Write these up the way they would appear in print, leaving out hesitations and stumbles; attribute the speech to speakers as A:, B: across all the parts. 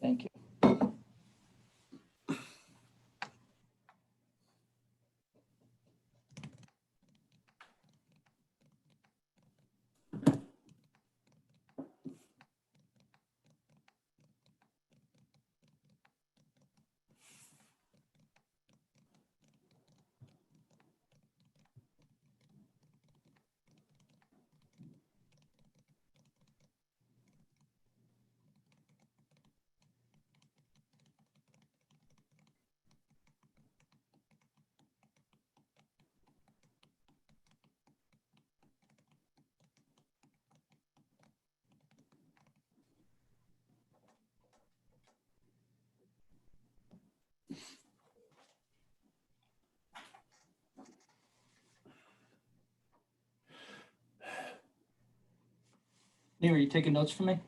A: Thank you. Neil, are you taking notes for me?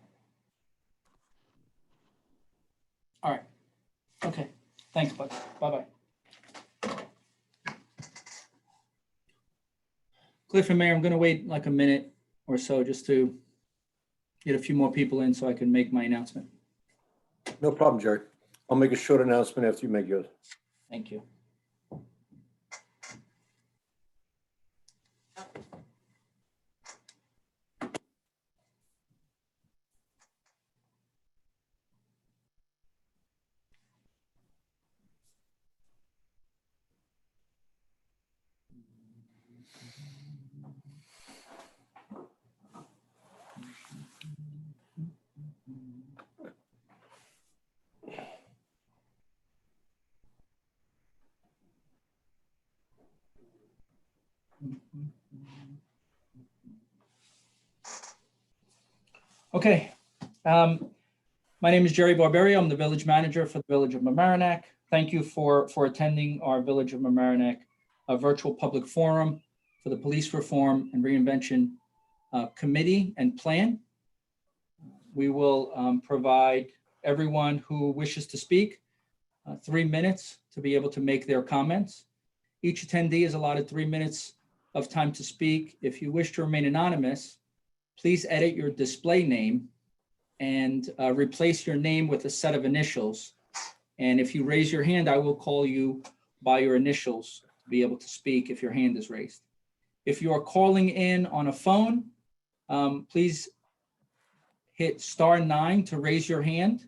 A: All right. Okay. Thanks, bud. Bye-bye. Cliff and Mayor, I'm going to wait like a minute or so just to get a few more people in so I can make my announcement.
B: No problem, Jerry. I'll make a short announcement after you make yours.
A: Thank you. Okay. My name is Jerry Barberio. I'm the village manager for the Village of Mamaroneck. Thank you for attending our Village of Mamaroneck virtual public forum for the Police Reform and Reinvention Committee and Plan. We will provide everyone who wishes to speak 3 minutes to be able to make their comments. Each attendee is allotted 3 minutes of time to speak. If you wish to remain anonymous, please edit your display name and replace your name with a set of initials. And if you raise your hand, I will call you by your initials to be able to speak if your hand is raised. If you are calling in on a phone, please hit *9 to raise your hand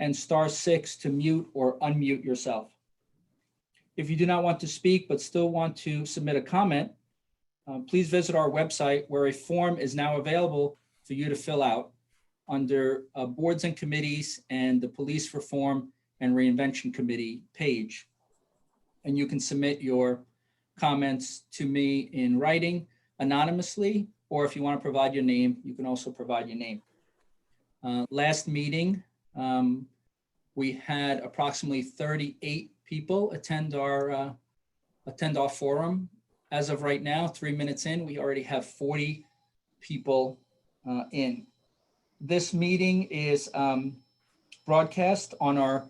A: and *6 to mute or unmute yourself. If you do not want to speak but still want to submit a comment, please visit our website where a form is now available for you to fill out under boards and committees and the Police Reform and Reinvention Committee page. And you can submit your comments to me in writing anonymously, or if you want to provide your name, you can also provide your name. Last meeting, we had approximately 38 people attend our forum. As of right now, 3 minutes in, we already have 40 people in. This meeting is broadcast on our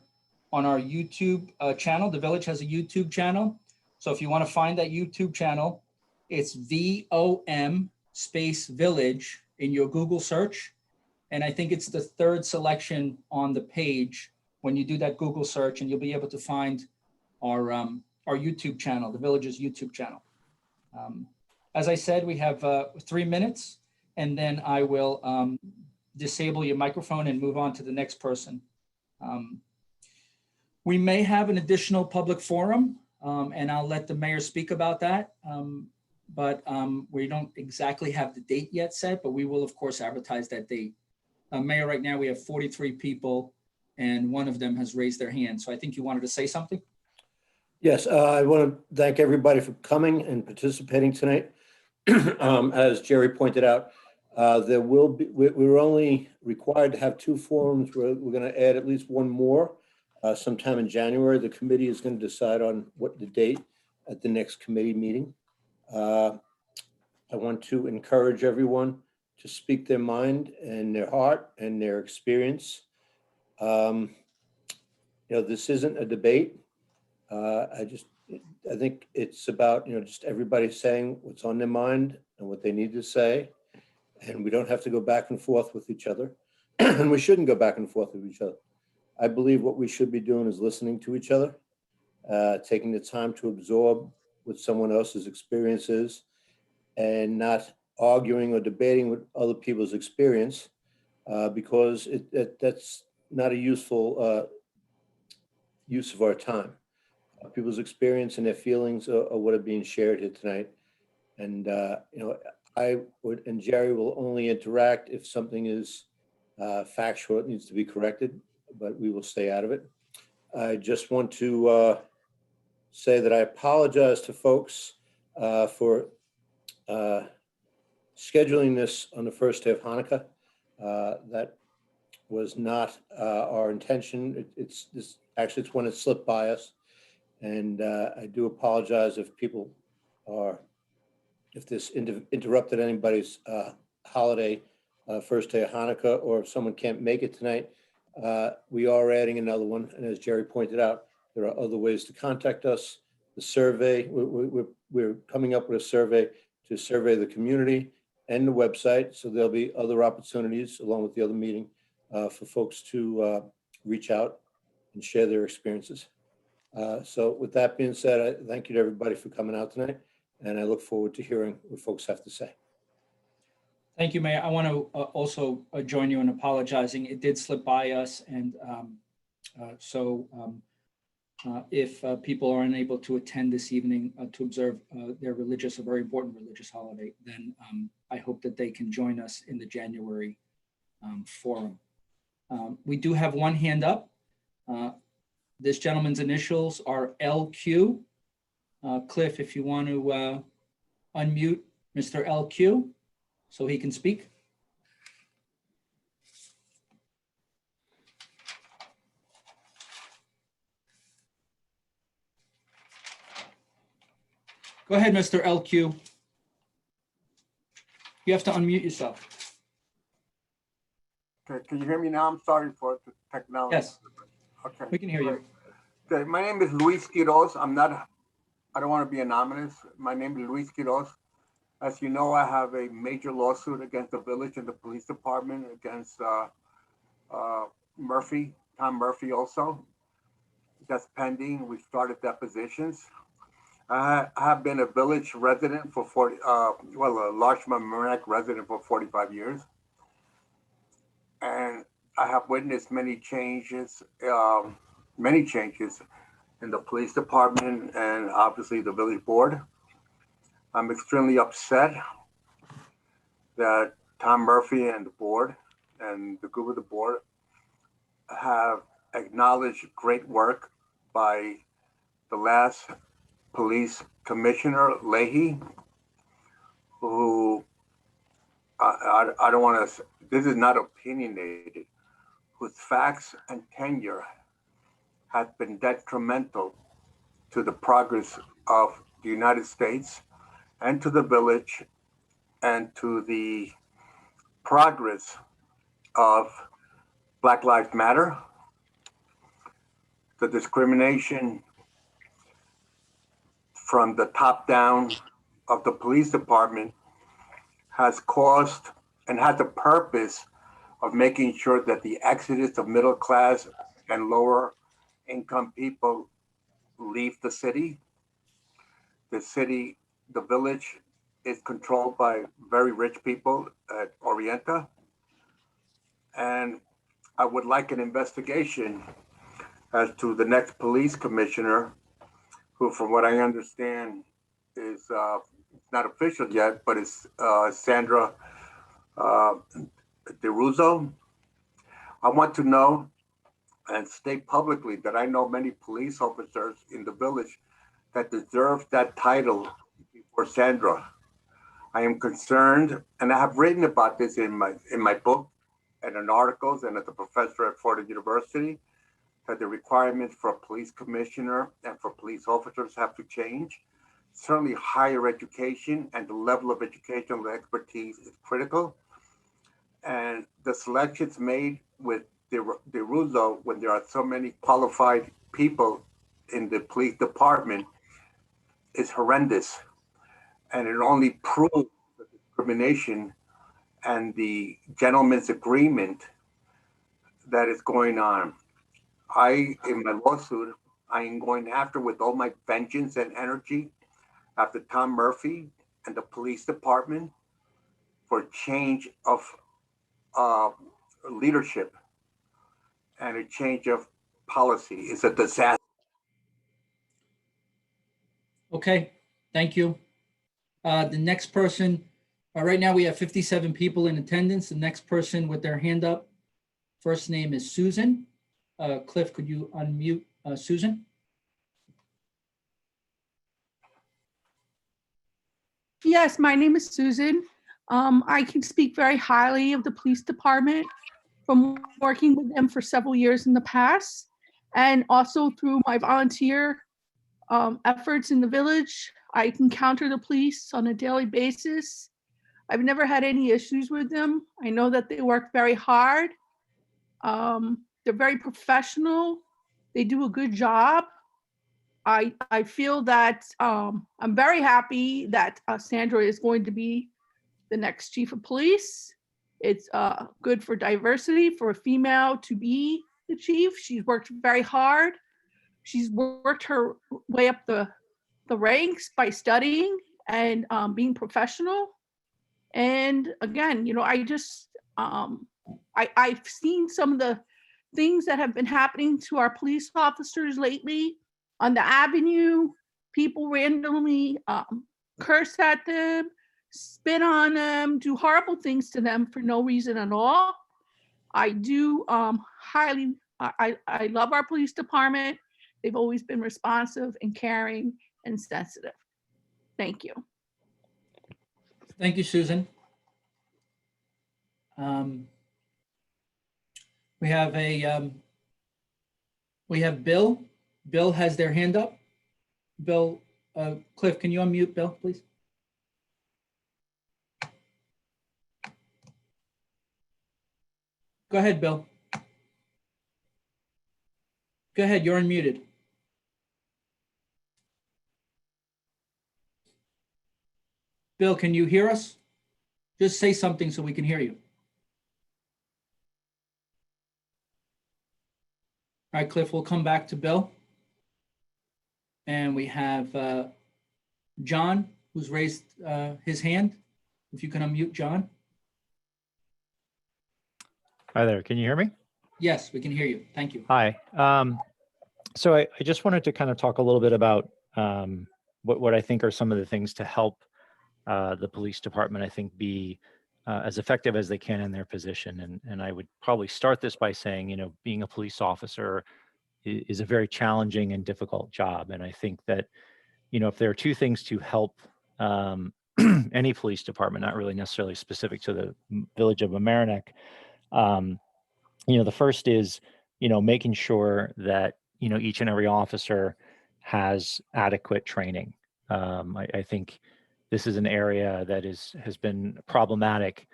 A: YouTube channel. The village has a YouTube channel. So if you want to find that YouTube channel, it's VOM space village in your Google search. And I think it's the third selection on the page when you do that Google search, and you'll be able to find our YouTube channel, the village's YouTube channel. As I said, we have 3 minutes, and then I will disable your microphone and move on to the next person. We may have an additional public forum, and I'll let the mayor speak about that. But we don't exactly have the date yet set, but we will of course advertise that date. Mayor, right now we have 43 people and one of them has raised their hand. So I think you wanted to say something?
B: Yes, I want to thank everybody for coming and participating tonight. As Jerry pointed out, we're only required to have 2 forums. We're going to add at least one more sometime in January. The committee is going to decide on what the date at the next committee meeting. I want to encourage everyone to speak their mind and their heart and their experience. This isn't a debate. I think it's about, just everybody saying what's on their mind and what they need to say. And we don't have to go back and forth with each other. And we shouldn't go back and forth with each other. I believe what we should be doing is listening to each other, taking the time to absorb what someone else's experience is, and not arguing or debating with other people's experience, because that's not a useful use of our time. People's experience and their feelings are what are being shared here tonight. And, I would, and Jerry will only interact if something is factual, it needs to be corrected, but we will stay out of it. I just want to say that I apologize to folks for scheduling this on the first day of Hanukkah. That was not our intention. It's when it slipped by us. And I do apologize if people are, if this interrupted anybody's holiday, first day of Hanukkah, or if someone can't make it tonight. We are adding another one. And as Jerry pointed out, there are other ways to contact us. The survey, we're coming up with a survey to survey the community and the website. So there'll be other opportunities along with the other meeting for folks to reach out and share their experiences. So with that being said, I thank you to everybody for coming out tonight, and I look forward to hearing what folks have to say.
A: Thank you, Mayor. I want to also join you in apologizing. It did slip by us, and if people are unable to attend this evening to observe their religious, a very important religious holiday, then I hope that they can join us in the January forum. We do have one hand up. This gentleman's initials are LQ. Cliff, if you want to unmute Mr. LQ so he can speak. Go ahead, Mr. LQ. You have to unmute yourself.
C: Okay, can you hear me now? I'm sorry for the technology.
A: Yes,
C: Okay.
A: we can hear you.
C: Okay, my name is Luis Quiroz. I don't want to be anonymous. My name is Luis Quiroz. As you know, I have a major lawsuit against the village and the police department against Tom Murphy also. That's pending. We started depositions. I have been a village resident for a Larchmont Mamaroneck resident for 45 years. And I have witnessed many changes in the police department and obviously the village board. I'm extremely upset that Tom Murphy and the board and the group of the board have acknowledged great work by the last police commissioner, Leahy, who I don't want to, this is not opinionated, whose facts and tenure have been detrimental to the progress of the United States and to the village and to the progress of Black Lives Matter. The discrimination from the top down of the police department has caused and had the purpose of making sure that the exodus of middle class and lower income people leave the city. The village is controlled by very rich people at Orienta. And I would like an investigation as to the next police commissioner, who from what I understand is not official yet, but it's Sandra DeRusso. I want to know and state publicly that I know many police officers in the village that deserve that title before Sandra. I am concerned, and I have written about this in my book and in articles and as a professor at Florida University, that the requirements for a police commissioner and for police officers have to change. Certainly higher education and the level of educational expertise is critical. And the selections made with DeRusso, when there are so many qualified people in the police department, is horrendous. And it only proves the discrimination and the gentleman's agreement that is going on. in my lawsuit, I am going after with all my vengeance and energy after Tom Murphy and the police department for change of uh, leadership and a change of policy. It's a disaster.
A: Okay, thank you. The next person, right now we have 57 people in attendance. The next person with their hand up, first name is Susan. Cliff, could you unmute Susan?
D: Yes, my name is Susan. I can speak very highly of the police department from working with them for several years in the past, and also through my volunteer efforts in the village. I encounter the police on a daily basis. I've never had any issues with them. I know that they work very hard. They're very professional. They do a good job. I feel that I'm very happy that Sandra is going to be the next chief of police. It's good for diversity for a female to be the chief. She's worked very hard. She's worked her way up the ranks by studying and being professional. And again, you know, I've seen some of the things that have been happening to our police officers lately on the avenue. People randomly curse at them, spit on them, do horrible things to them for no reason at all. I do I love our police department. They've always been responsive and caring and sensitive. Thank you.
A: Thank you, Susan. We have Bill. Bill has their hand up. Bill, Cliff, can you unmute Bill, please? Go ahead, Bill. Go ahead, you're unmuted. Bill, can you hear us? Just say something so we can hear you. All right, Cliff, we'll come back to Bill. And we have John, who's raised his hand. If you can unmute John.
E: Hi there, can you hear me?
A: Yes, we can hear you. Thank you.
E: Hi. So I just wanted to kind of talk a little bit about what I think are some of the things to help the police department, I think, be as effective as they can in their position. And I would probably start this by saying, you know, being a police officer is a very challenging and difficult job. And I think that, you know, if there are two things to help any police department, not really necessarily specific to the village of Mamaroneck, you know, the first is, you know, making sure that, you know, each and every officer has adequate training. I think this is an area that has been problematic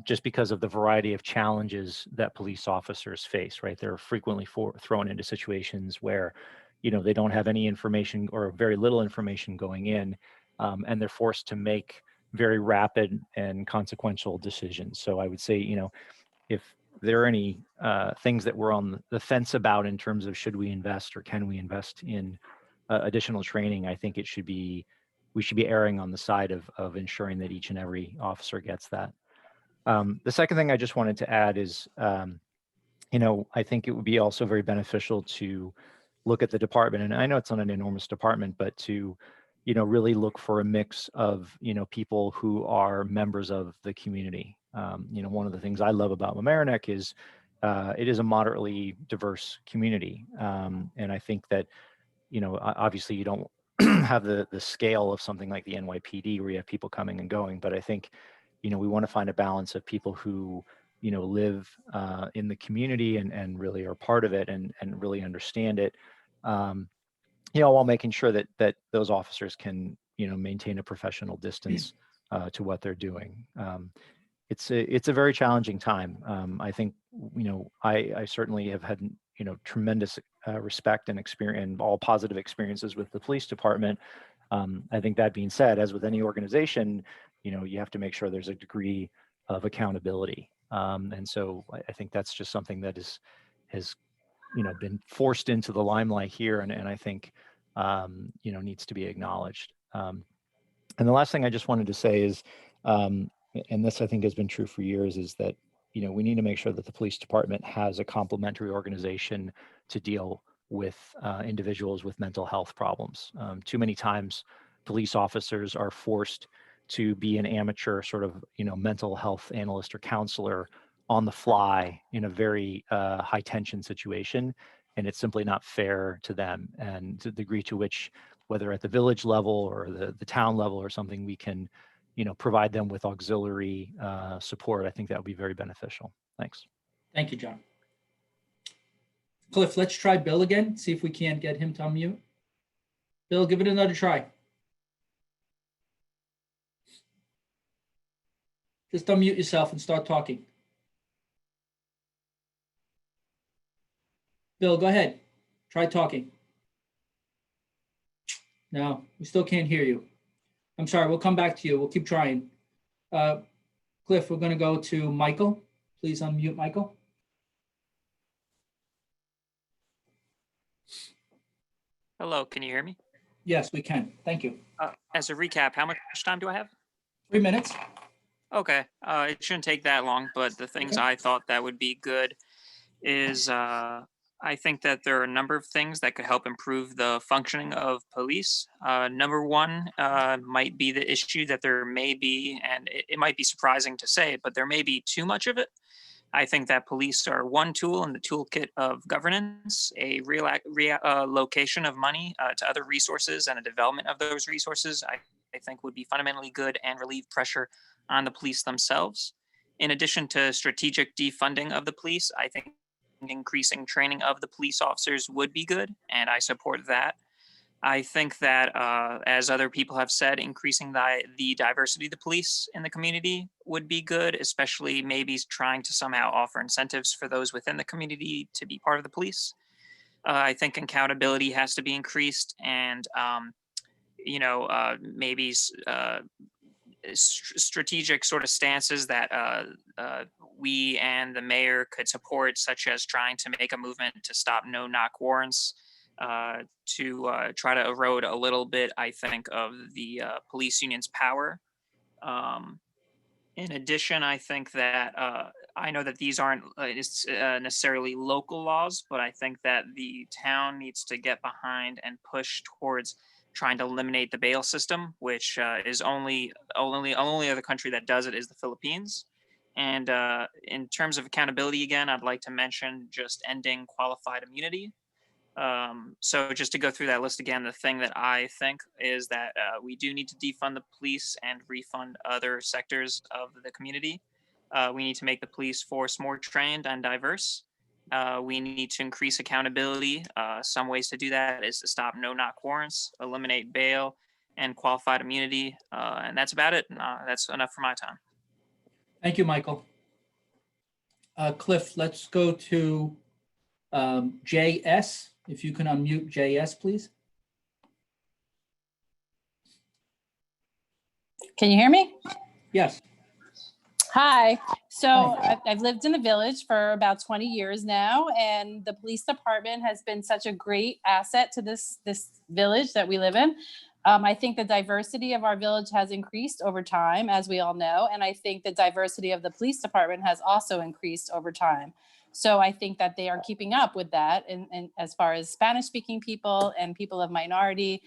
E: just because of the variety of challenges that police officers face, right? They're frequently thrown into situations where, you know, they don't have any information or very little information going in, and they're forced to make very rapid and consequential decisions. So I would say, you know, if there are any things that we're on the fence about in terms of should we invest or can we invest in additional training, I think we should be erring on the side of ensuring that each and every officer gets that. The second thing I just wanted to add is, you know, I think it would be also very beneficial to look at the department, and I know it's not an enormous department, but to, you know, really look for a mix of, you know, people who are members of the community. You know, one of the things I love about Mamaroneck is it is a moderately diverse community. And I think that, you know, obviously you don't have the scale of something like the NYPD where you have people coming and going, but I think, you know, we want to find a balance of people who, you know, live in the community and really are part of it and really understand it, you know, while making sure that those officers can, you know, maintain a professional distance to what they're doing. It's a very challenging time. I think, you know, I certainly have had, you know, tremendous respect and experience and all positive experiences with the police department. I think that being said, as with any organization, you know, you have to make sure there's a degree of accountability. And so I think that's just something that has been forced into the limelight here, and I think needs to be acknowledged. And the last thing I just wanted to say is, and this I think has been true for years, is that we need to make sure that the police department has a complementary organization to deal with individuals with mental health problems. Too many times, police officers are forced to be an amateur sort of mental health analyst or counselor on the fly in a very high tension situation, and it's simply not fair to them. And to the degree to which, whether at the village level or the town level or something, we can provide them with auxiliary support, I think that would be very beneficial. Thanks.
A: Thank you, John. Cliff, let's try Bill again, see if we can't get him to unmute. Bill, give it another try. Just unmute yourself and start talking. Bill, go ahead. Try talking. No, we still can't hear you. I'm sorry, we'll come back to you. We'll keep trying. Cliff, we're going to go to Michael. Please unmute Michael.
F: Hello, can you hear me?
A: Yes, we can. Thank you.
F: As a recap, how much time do I have?
A: 3 minutes.
F: Okay, it shouldn't take that long, but the things
A: Okay.
F: I thought that would be good is I think that there are a number of things that could help improve the functioning of police. Number one might be the issue that there may be, and it might be surprising to say, but there may be too much of it. I think that police are one tool in the toolkit of governance, a location of money to other resources and a development of those resources, I think would be fundamentally good and relieve pressure on the police themselves. In addition to strategic defunding of the police, I think increasing training of the police officers would be good, and I support that. I think that, as other people have said, increasing the diversity of the police in the community would be good, especially maybe trying to somehow offer incentives for those within the community to be part of the police. I think accountability has to be increased, and maybe strategic sort of stances that we and the mayor could support, such as trying to make a movement to stop no-knock warrants, to try to erode a little bit, I think, of the police union's power. In addition, I think that I know that these aren't necessarily local laws, but I think that the town needs to get behind and push towards trying to eliminate the bail system, which is only other country that does it is the Philippines. And in terms of accountability, again, I'd like to mention just ending qualified immunity. So just to go through that list again, the thing that I think is that we do need to defund the police and refund other sectors of the community. We need to make the police force more trained and diverse. We need to increase accountability. Some ways to do that is to stop no-knock warrants, eliminate bail, and qualified immunity. And that's about it. That's enough for my time.
A: Thank you, Michael. Cliff, let's go to JS. If you can unmute JS, please.
G: Can you hear me?
A: Yes.
G: Hi. So
A: Hi.
G: I've lived in the village for about 20 years now, and the police department has been such a great asset to this village that we live in. I think the diversity of our village has increased over time, as we all know, and I think the diversity of the police department has also increased over time. So I think that they are keeping up with that. And as far as Spanish-speaking people and people of minority,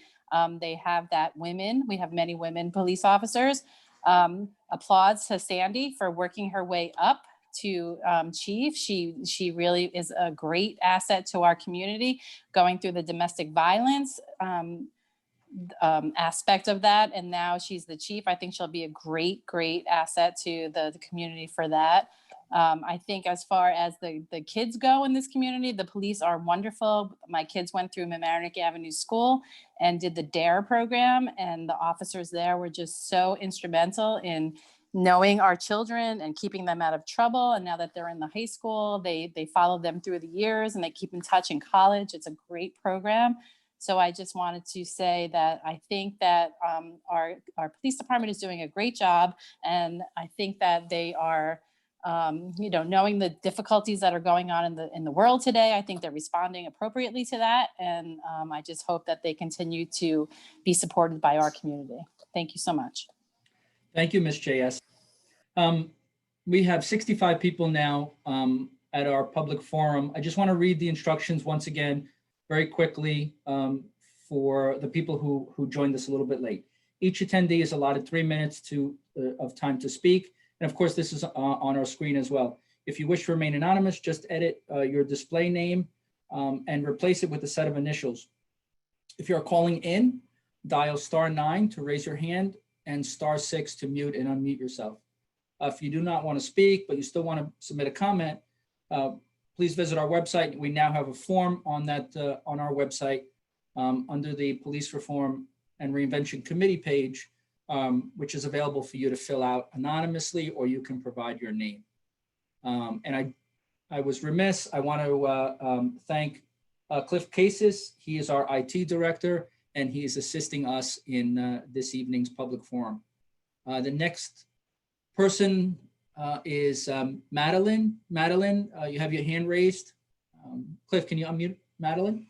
G: they have that women. We have many women police officers. Applause to Sandy for working her way up to chief. She really is a great asset to our community, going through the domestic violence aspect of that. And now she's the chief. I think she'll be a great asset to the community for that. I think as far as the kids go in this community, the police are wonderful. My kids went through Mamaroneck Avenue School and did the DARE program, and the officers there were just so instrumental in knowing our children and keeping them out of trouble. And now that they're in the high school, they follow them through the years and they keep in touch in college. It's a great program. So I just wanted to say that I think that our police department is doing a great job, and I think that they are Knowing the difficulties that are going on in the world today, I think they're responding appropriately to that. And I just hope that they continue to be supported by our community. Thank you so much.
A: Thank you, Ms. JS. We have 65 people now at our public forum. I just want to read the instructions once again, very quickly, for the people who joined us a little bit late. Each attendee is allotted 3 minutes of time to speak. And of course, this is on our screen as well. If you wish to remain anonymous, just edit your display name and replace it with a set of initials. If you're calling in, dial *9 to raise your hand and *6 to mute and unmute yourself. If you do not want to speak, but you still want to submit a comment, please visit our website. We now have a form on that on our website under the Police Reform and Reinvention Committee page, which is available for you to fill out anonymously, or you can provide your name. And I was remiss. I want to thank Cliff Cases. He is our IT director, and he is assisting us in this evening's public forum. The next person is Madeline. Madeline, you have your hand raised. Cliff, can you unmute Madeline?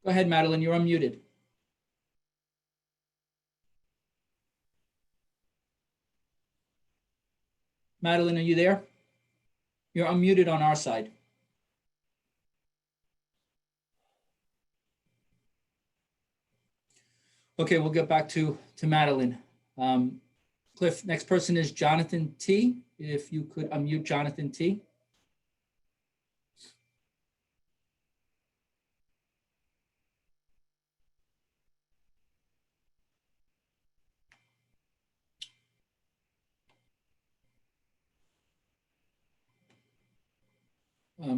A: Go ahead, Madeline, you're unmuted. Madeline, are you there? You're unmuted on our side. Okay, we'll get back to Madeline. Cliff, next person is Jonathan T. If you could unmute Jonathan T.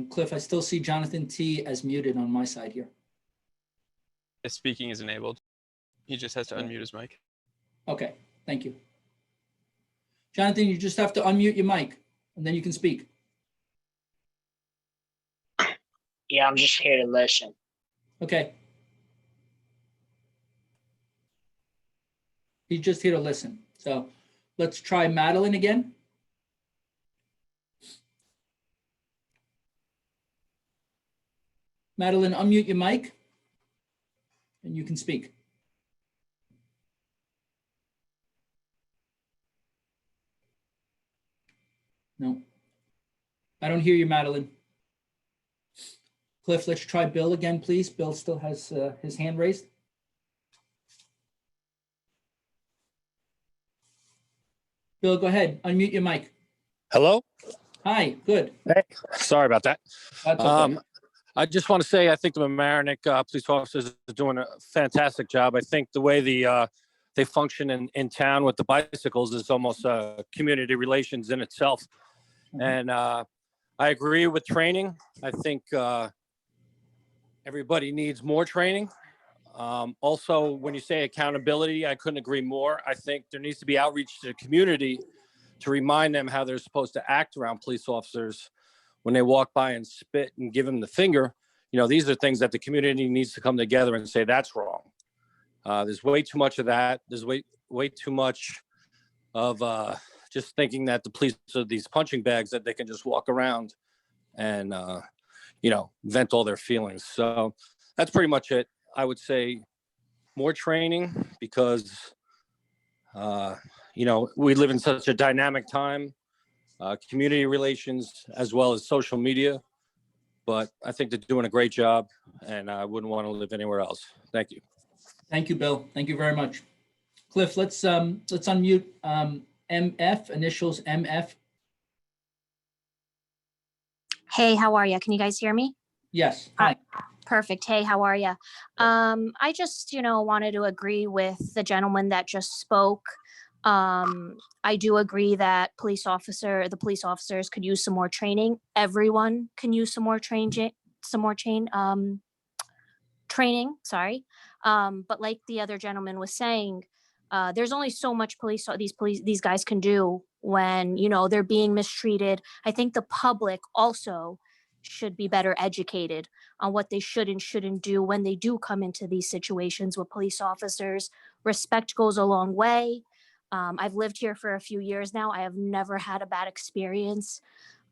A: Cliff, I still see Jonathan T as muted on my side here.
H: Speaking is enabled. He just has to unmute his mic.
A: Okay, thank you. Jonathan, you just have to unmute your mic and then you can speak.
I: Yeah, I'm just here to listen.
A: Okay. He's just here to listen. So let's try Madeline again. Madeline, unmute your mic and you can speak. No, I don't hear you, Madeline. Cliff, let's try Bill again, please. Bill still has his hand raised. Bill, go ahead, unmute your mic.
J: Hello?
A: Hi, good.
J: Hey, sorry about that.
A: That's okay.
J: I just want to say I think the Mamaroneck police officers are doing a fantastic job. I think the way they function in town with the bicycles is almost community relations in itself. And I agree with training. I think everybody needs more training. Also, when you say accountability, I couldn't agree more. I think there needs to be outreach to the community to remind them how they're supposed to act around police officers when they walk by and spit and give them the finger. You know, these are things that the community needs to come together and say that's wrong. There's way too much of that. There's way too much of just thinking that the police are these punching bags that they can just walk around and, vent all their feelings. So that's pretty much it. I would say more training because, we live in such a dynamic time, community relations as well as social media. But I think they're doing a great job and I wouldn't want to live anywhere else. Thank you.
A: Thank you, Bill. Thank you very much. Cliff, let's unmute MF, initials MF.
K: Hey, how are you? Can you guys hear me?
A: Yes. Hi.
K: Perfect. Hey, how are you? I just, wanted to agree with the gentleman that just spoke. I do agree that the police officers could use some more training. Everyone can use some more training. But like the other gentleman was saying, there's only so much these guys can do when, they're being mistreated. I think the public also should be better educated on what they should and shouldn't do when they do come into these situations with police officers, Respect goes a long way. I've lived here for a few years now. I have never had a bad experience.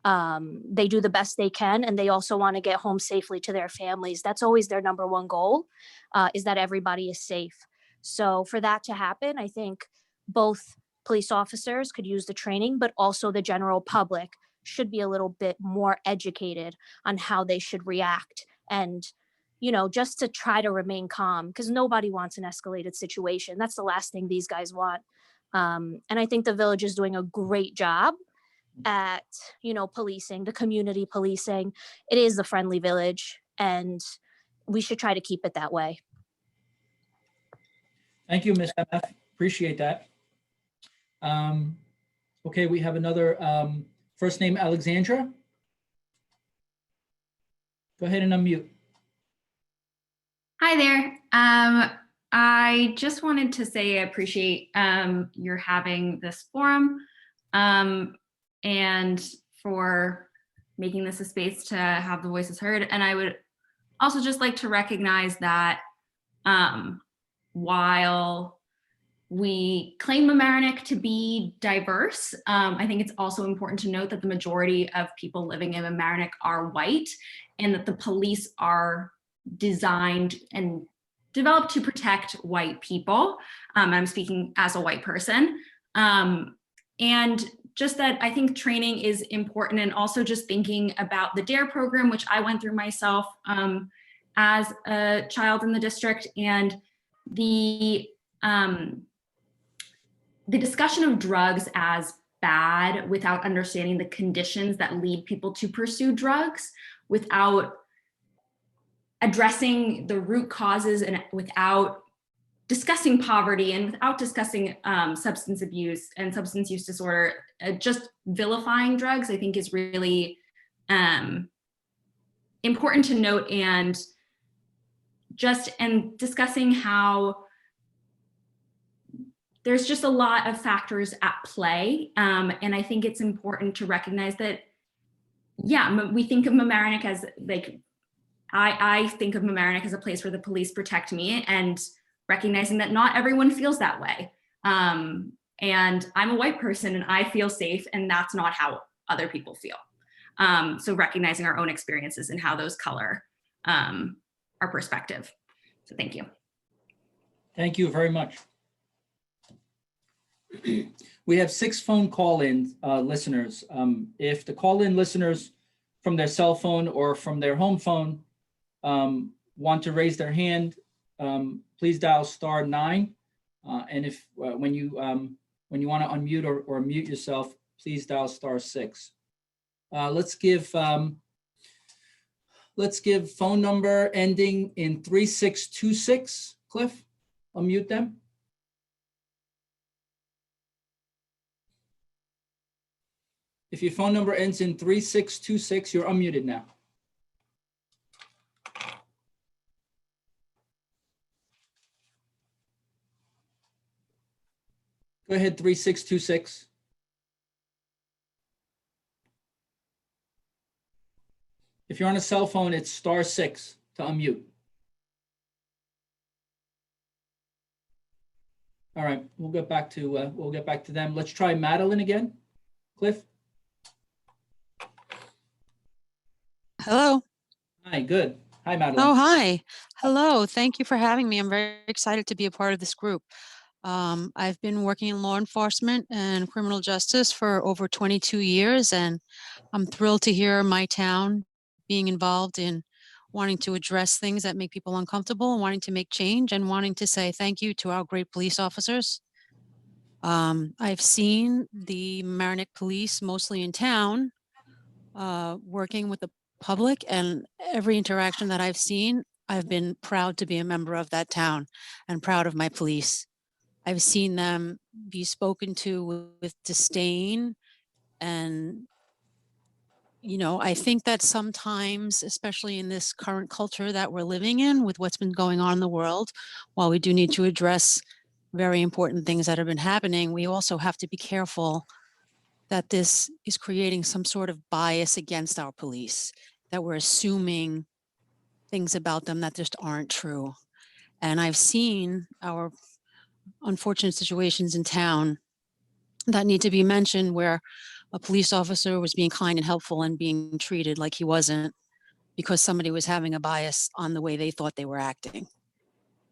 K: They do the best they can, and they also want to get home safely to their families. That's always their number one goal, is that everybody is safe. So for that to happen, I think both police officers could use the training, but also the general public should be a little bit more educated on how they should react, and just to try to remain calm, because nobody wants an escalated situation. That's the last thing these guys want. And I think the village is doing a great job at policing, the community policing. It is the friendly village, and we should try to keep it that way.
A: Thank you, Ms. MF. Appreciate that. Okay, we have another first name, Alexandra. Go ahead and unmute.
L: Hi there. I just wanted to say I appreciate your having this forum and for making this a space to have the voices heard. And I would also just like to recognize that while we claim Mamaroneck to be diverse, I think it's also important to note that the majority of people living in Mamaroneck are white, and that the police are designed and developed to protect white people. I'm speaking as a white person. And just that I think training is important, and also just thinking about the DARE program, which I went through myself as a child in the district, and the discussion of drugs as bad without understanding the conditions that lead people to pursue drugs, without addressing the root causes, and without discussing poverty, and without discussing substance abuse and substance use disorder. Just vilifying drugs, I think, is really important to note, and discussing how there's just a lot of factors at play. And I think it's important to recognize that, yeah, we think of Mamaroneck as like, I think of Mamaroneck as a place where the police protect me, and recognizing that not everyone feels that way. And I'm a white person and I feel safe, and that's not how other people feel. So recognizing our own experiences and how those color our perspective. So thank you.
A: Thank you very much. We have 6 phone call-in listeners. If the call-in listeners from their cell phone or from their home phone want to raise their hand, please dial *9. And if when you want to unmute or mute yourself, please dial *6. Let's give phone number ending in 3626. Cliff, unmute them. If your phone number ends in 3626, you're unmuted now. Go ahead, 3626. If you're on a cell phone, it's *6 to unmute. All right, we'll get back to them. Let's try Madeline again. Cliff.
M: Hello.
A: Hi, good. Hi, Madeline.
M: Oh, hi. Hello. Thank you for having me. I'm very excited to be a part of this group. I've been working in law enforcement and criminal justice for over 22 years, and I'm thrilled to hear my town being involved in wanting to address things that make people uncomfortable, and wanting to make change, and wanting to say thank you to our great police officers. I've seen the Mamaroneck police mostly in town, working with the public, and every interaction that I've seen, I've been proud to be a member of that town and proud of my police. I've seen them be spoken to with disdain, and I think that sometimes, especially in this current culture that we're living in with what's been going on in the world, while we do need to address very important things that have been happening, we also have to be careful that this is creating some sort of bias against our police, that we're assuming things about them that just aren't true. And I've seen our unfortunate situations in town that need to be mentioned where a police officer was being kind and helpful and being treated like he wasn't because somebody was having a bias on the way they thought they were acting.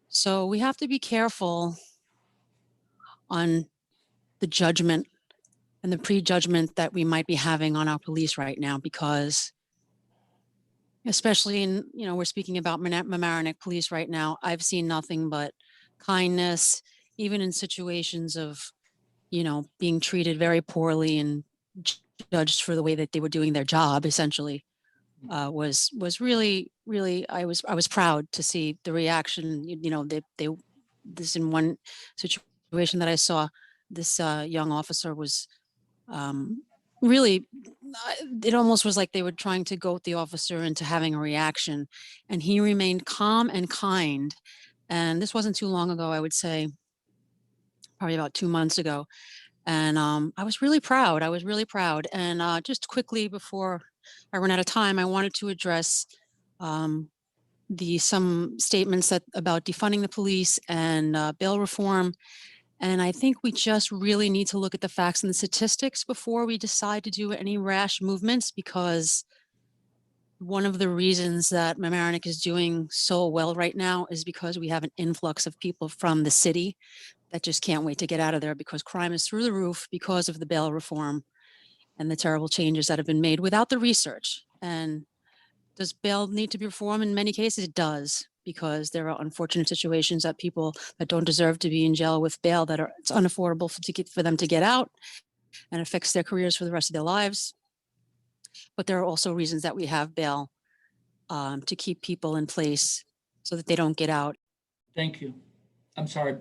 M: So we have to be careful on the judgment and the prejudgment that we might be having on our police right now, because especially in, we're speaking about Mamaroneck police right now, I've seen nothing but kindness, even in situations of, being treated very poorly and judged for the way that they were doing their job, essentially, was really, I was proud to see the reaction. This in one situation that I saw, this young officer was really, it almost was like they were trying to goat the officer into having a reaction, and he remained calm and kind. And this wasn't too long ago, I would say, probably about 2 months ago. And I was really proud. And just quickly before I run out of time, I wanted to address some statements about defunding the police and bail reform. And I think we just really need to look at the facts and the statistics before we decide to do any rash movements, because one of the reasons that Mamaroneck is doing so well right now is because we have an influx of people from the city that just can't wait to get out of there, because crime is through the roof because of the bail reform and the terrible changes that have been made without the research. And does bail need to be reformed? In many cases, it does, because there are unfortunate situations that people that don't deserve to be in jail with bail, it's unaffordable for them to get out, and affects their careers for the rest of their lives. But there are also reasons that we have bail to keep people in place so that they don't get out.
A: Thank you. I'm sorry.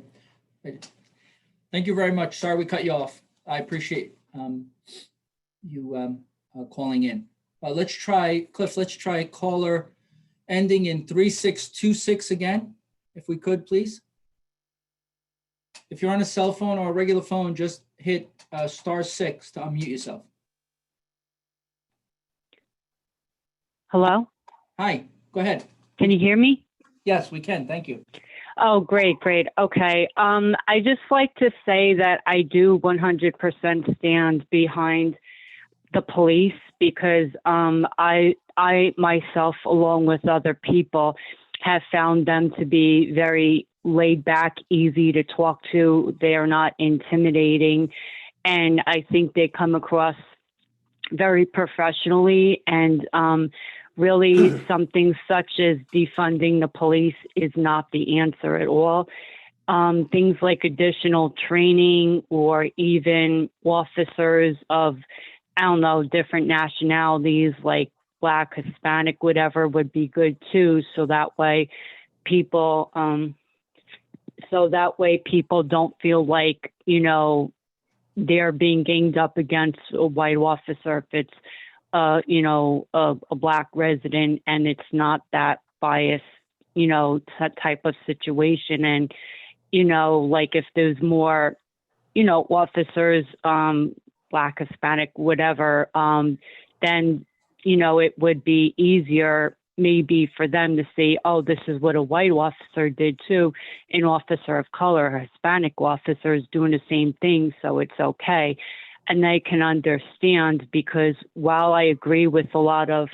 A: Thank you very much. Sorry we cut you off. I appreciate you calling in. Let's try, Cliff, caller ending in 3626 again, if we could, please. If you're on a cell phone or a regular phone, just hit *6 to unmute yourself.
N: Hello?
A: Hi, go ahead.
N: Can you hear me?
A: Yes, we can. Thank you.
N: Oh, great. Okay. I just like to say that I do 100% stand behind the police, because I myself, along with other people, have found them to be very laid back, easy to talk to. They are not intimidating. And I think they come across very professionally, and really something such as defunding the police is not the answer at all. Things like additional training, or even officers of, I don't know, different nationalities like Black, Hispanic, whatever, would be good too. So that way people don't feel like, they're being ganged up against a white officer if it's a Black resident, and it's not that bias, that type of situation. And, like if there's more, officers, Black, Hispanic, whatever, then, it would be easier maybe for them to see, oh, this is what a white officer did too. An officer of color, a Hispanic officer is doing the same thing, so it's okay. And they can understand, because while I agree with a lot of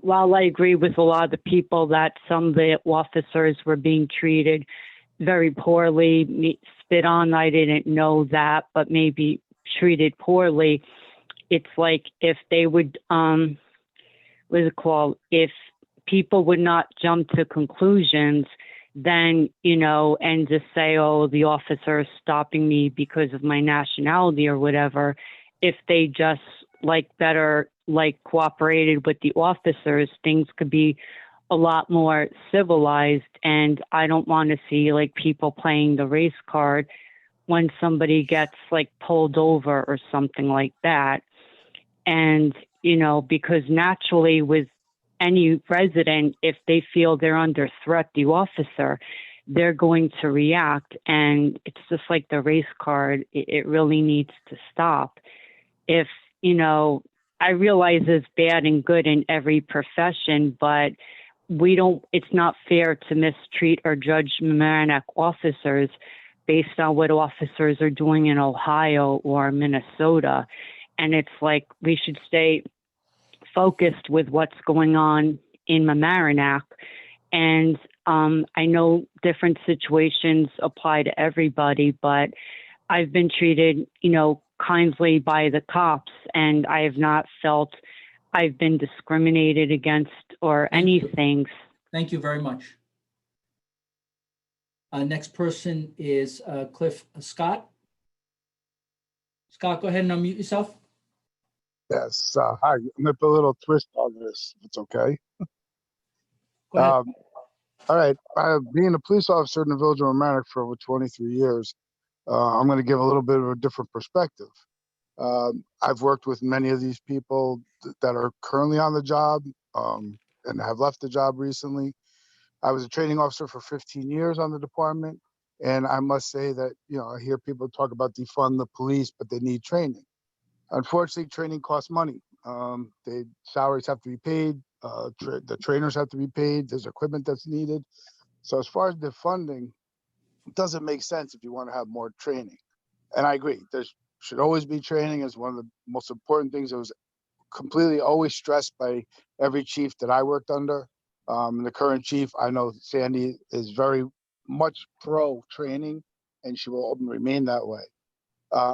N: the people that some of the officers were being treated very poorly, spit on, I didn't know that, but maybe treated poorly. It's like if they would, if people would not jump to conclusions, then, and just say, oh, the officer is stopping me because of my nationality or whatever. If they just cooperated with the officers, things could be a lot more civilized. And I don't want to see people playing the race card when somebody gets pulled over or something like that. And, because naturally with any resident, if they feel they're under threat, the officer, they're going to react. And it's just like the race card. It really needs to stop. If, I realize it's bad and good in every profession, but it's not fair to mistreat or judge Mamaroneck officers based on what officers are doing in Ohio or Minnesota. And it's like we should stay focused with what's going on in Mamaroneck. And I know different situations apply to everybody, but I've been treated, kindly by the cops, and I have not felt I've been discriminated against or anything.
A: Thank you very much. Next person is Cliff Scott. Scott, go ahead and unmute yourself.
O: Yes. Hi. I'm gonna put a little twist on this, if it's okay.
A: Go ahead.
O: All right. Being a police officer in the village of Mamaroneck for over 23 years, I'm going to give a little bit of a different perspective. I've worked with many of these people that are currently on the job and have left the job recently. I was a training officer for 15 years on the department. And I must say that, I hear people talk about defund the police, but they need training. Unfortunately, training costs money. Salaries have to be paid. The trainers have to be paid. There's equipment that's needed. So as far as the funding, it doesn't make sense if you want to have more training. And I agree, there should always be training as one of the most important things that was completely always stressed by every chief that I worked under. The current chief, I know Sandy is very much pro training, and she will remain that way.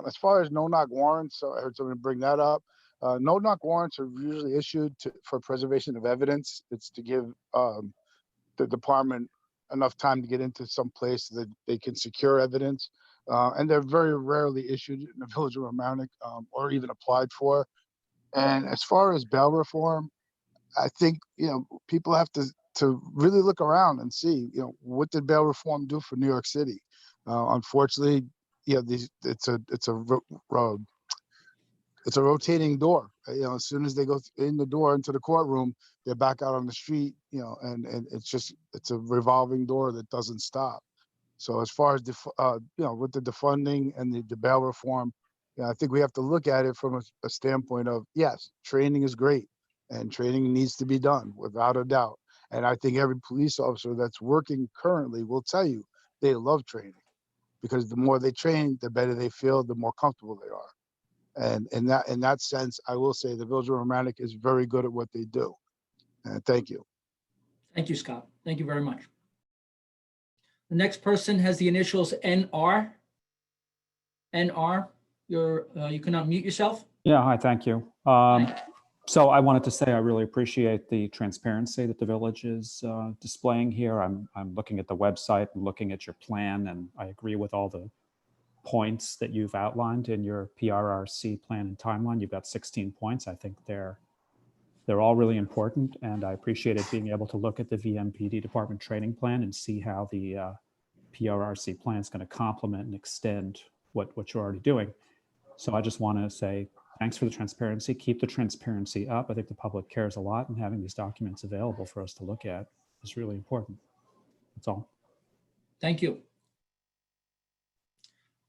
O: As far as no-knock warrants, so I heard someone bring that up. No-knock warrants are usually issued for preservation of evidence. It's to give the department enough time to get into some place so that they can secure evidence. And they're very rarely issued in the village of Mamaroneck or even applied for. And as far as bail reform, I think, people have to really look around and see, what did bail reform do for New York City? Unfortunately, it's a rotating door. As soon as they go in the door into the courtroom, they're back out on the street, and it's a revolving door that doesn't stop. So as far as with the defunding and the bail reform, I think we have to look at it from a standpoint of, yes, training is great and training needs to be done without a doubt. And I think every police officer that's working currently will tell you they love training, because the more they train, the better they feel, the more comfortable they are. And in that sense, I will say the village of Mamaroneck is very good at what they do. Thank you.
A: Thank you, Scott. Thank you very much. The next person has the initials NR. NR, you can unmute yourself.
P: Yeah, hi, thank you. So I wanted to say I really appreciate the transparency that the village is displaying here. I'm looking at the website and looking at your plan, and I agree with all the points that you've outlined in your PRRC plan and timeline. You've got 16 points. I think they're all really important, and I appreciated being able to look at the VMPD department training plan and see how the PRRC plan is going to complement and extend what you're already doing. So I just want to say thanks for the transparency. Keep the transparency up. I think the public cares a lot, and having these documents available for us to look at is really important. That's all.
A: Thank you.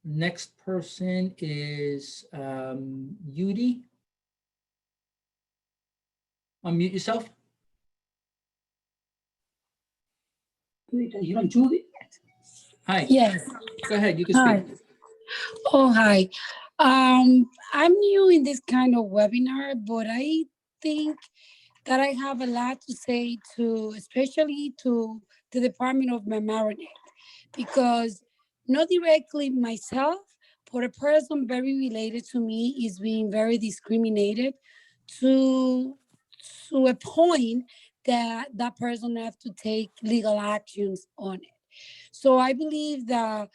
A: Next person is Yudi. Unmute yourself.
Q: You don't do it.
A: Hi.
Q: Yes.
A: Go ahead. You can
Q: Hi.
A: speak.
Q: Oh, hi. I'm new in this kind of webinar, but I think that I have a lot to say especially to the Department of Mamaroneck, because not directly myself, but a person very related to me is being very discriminated to a point that that person have to take legal actions on it. So I believe that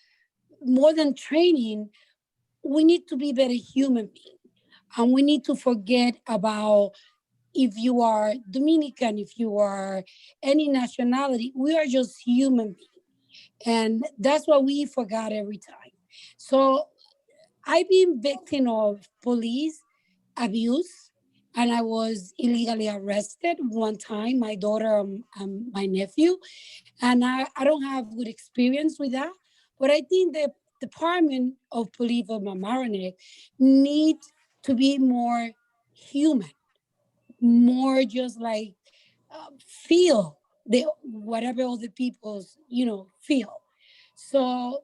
Q: more than training, we need to be better human beings. And we need to forget about if you are Dominican, if you are any nationality, we are just human beings. And that's what we forgot every time. So I've been victim of police abuse, and I was illegally arrested one time, my daughter and my nephew. And I don't have good experience with that. But I think the Department of Police of Mamaroneck need to be more human, more just like feel whatever other people's, feel. So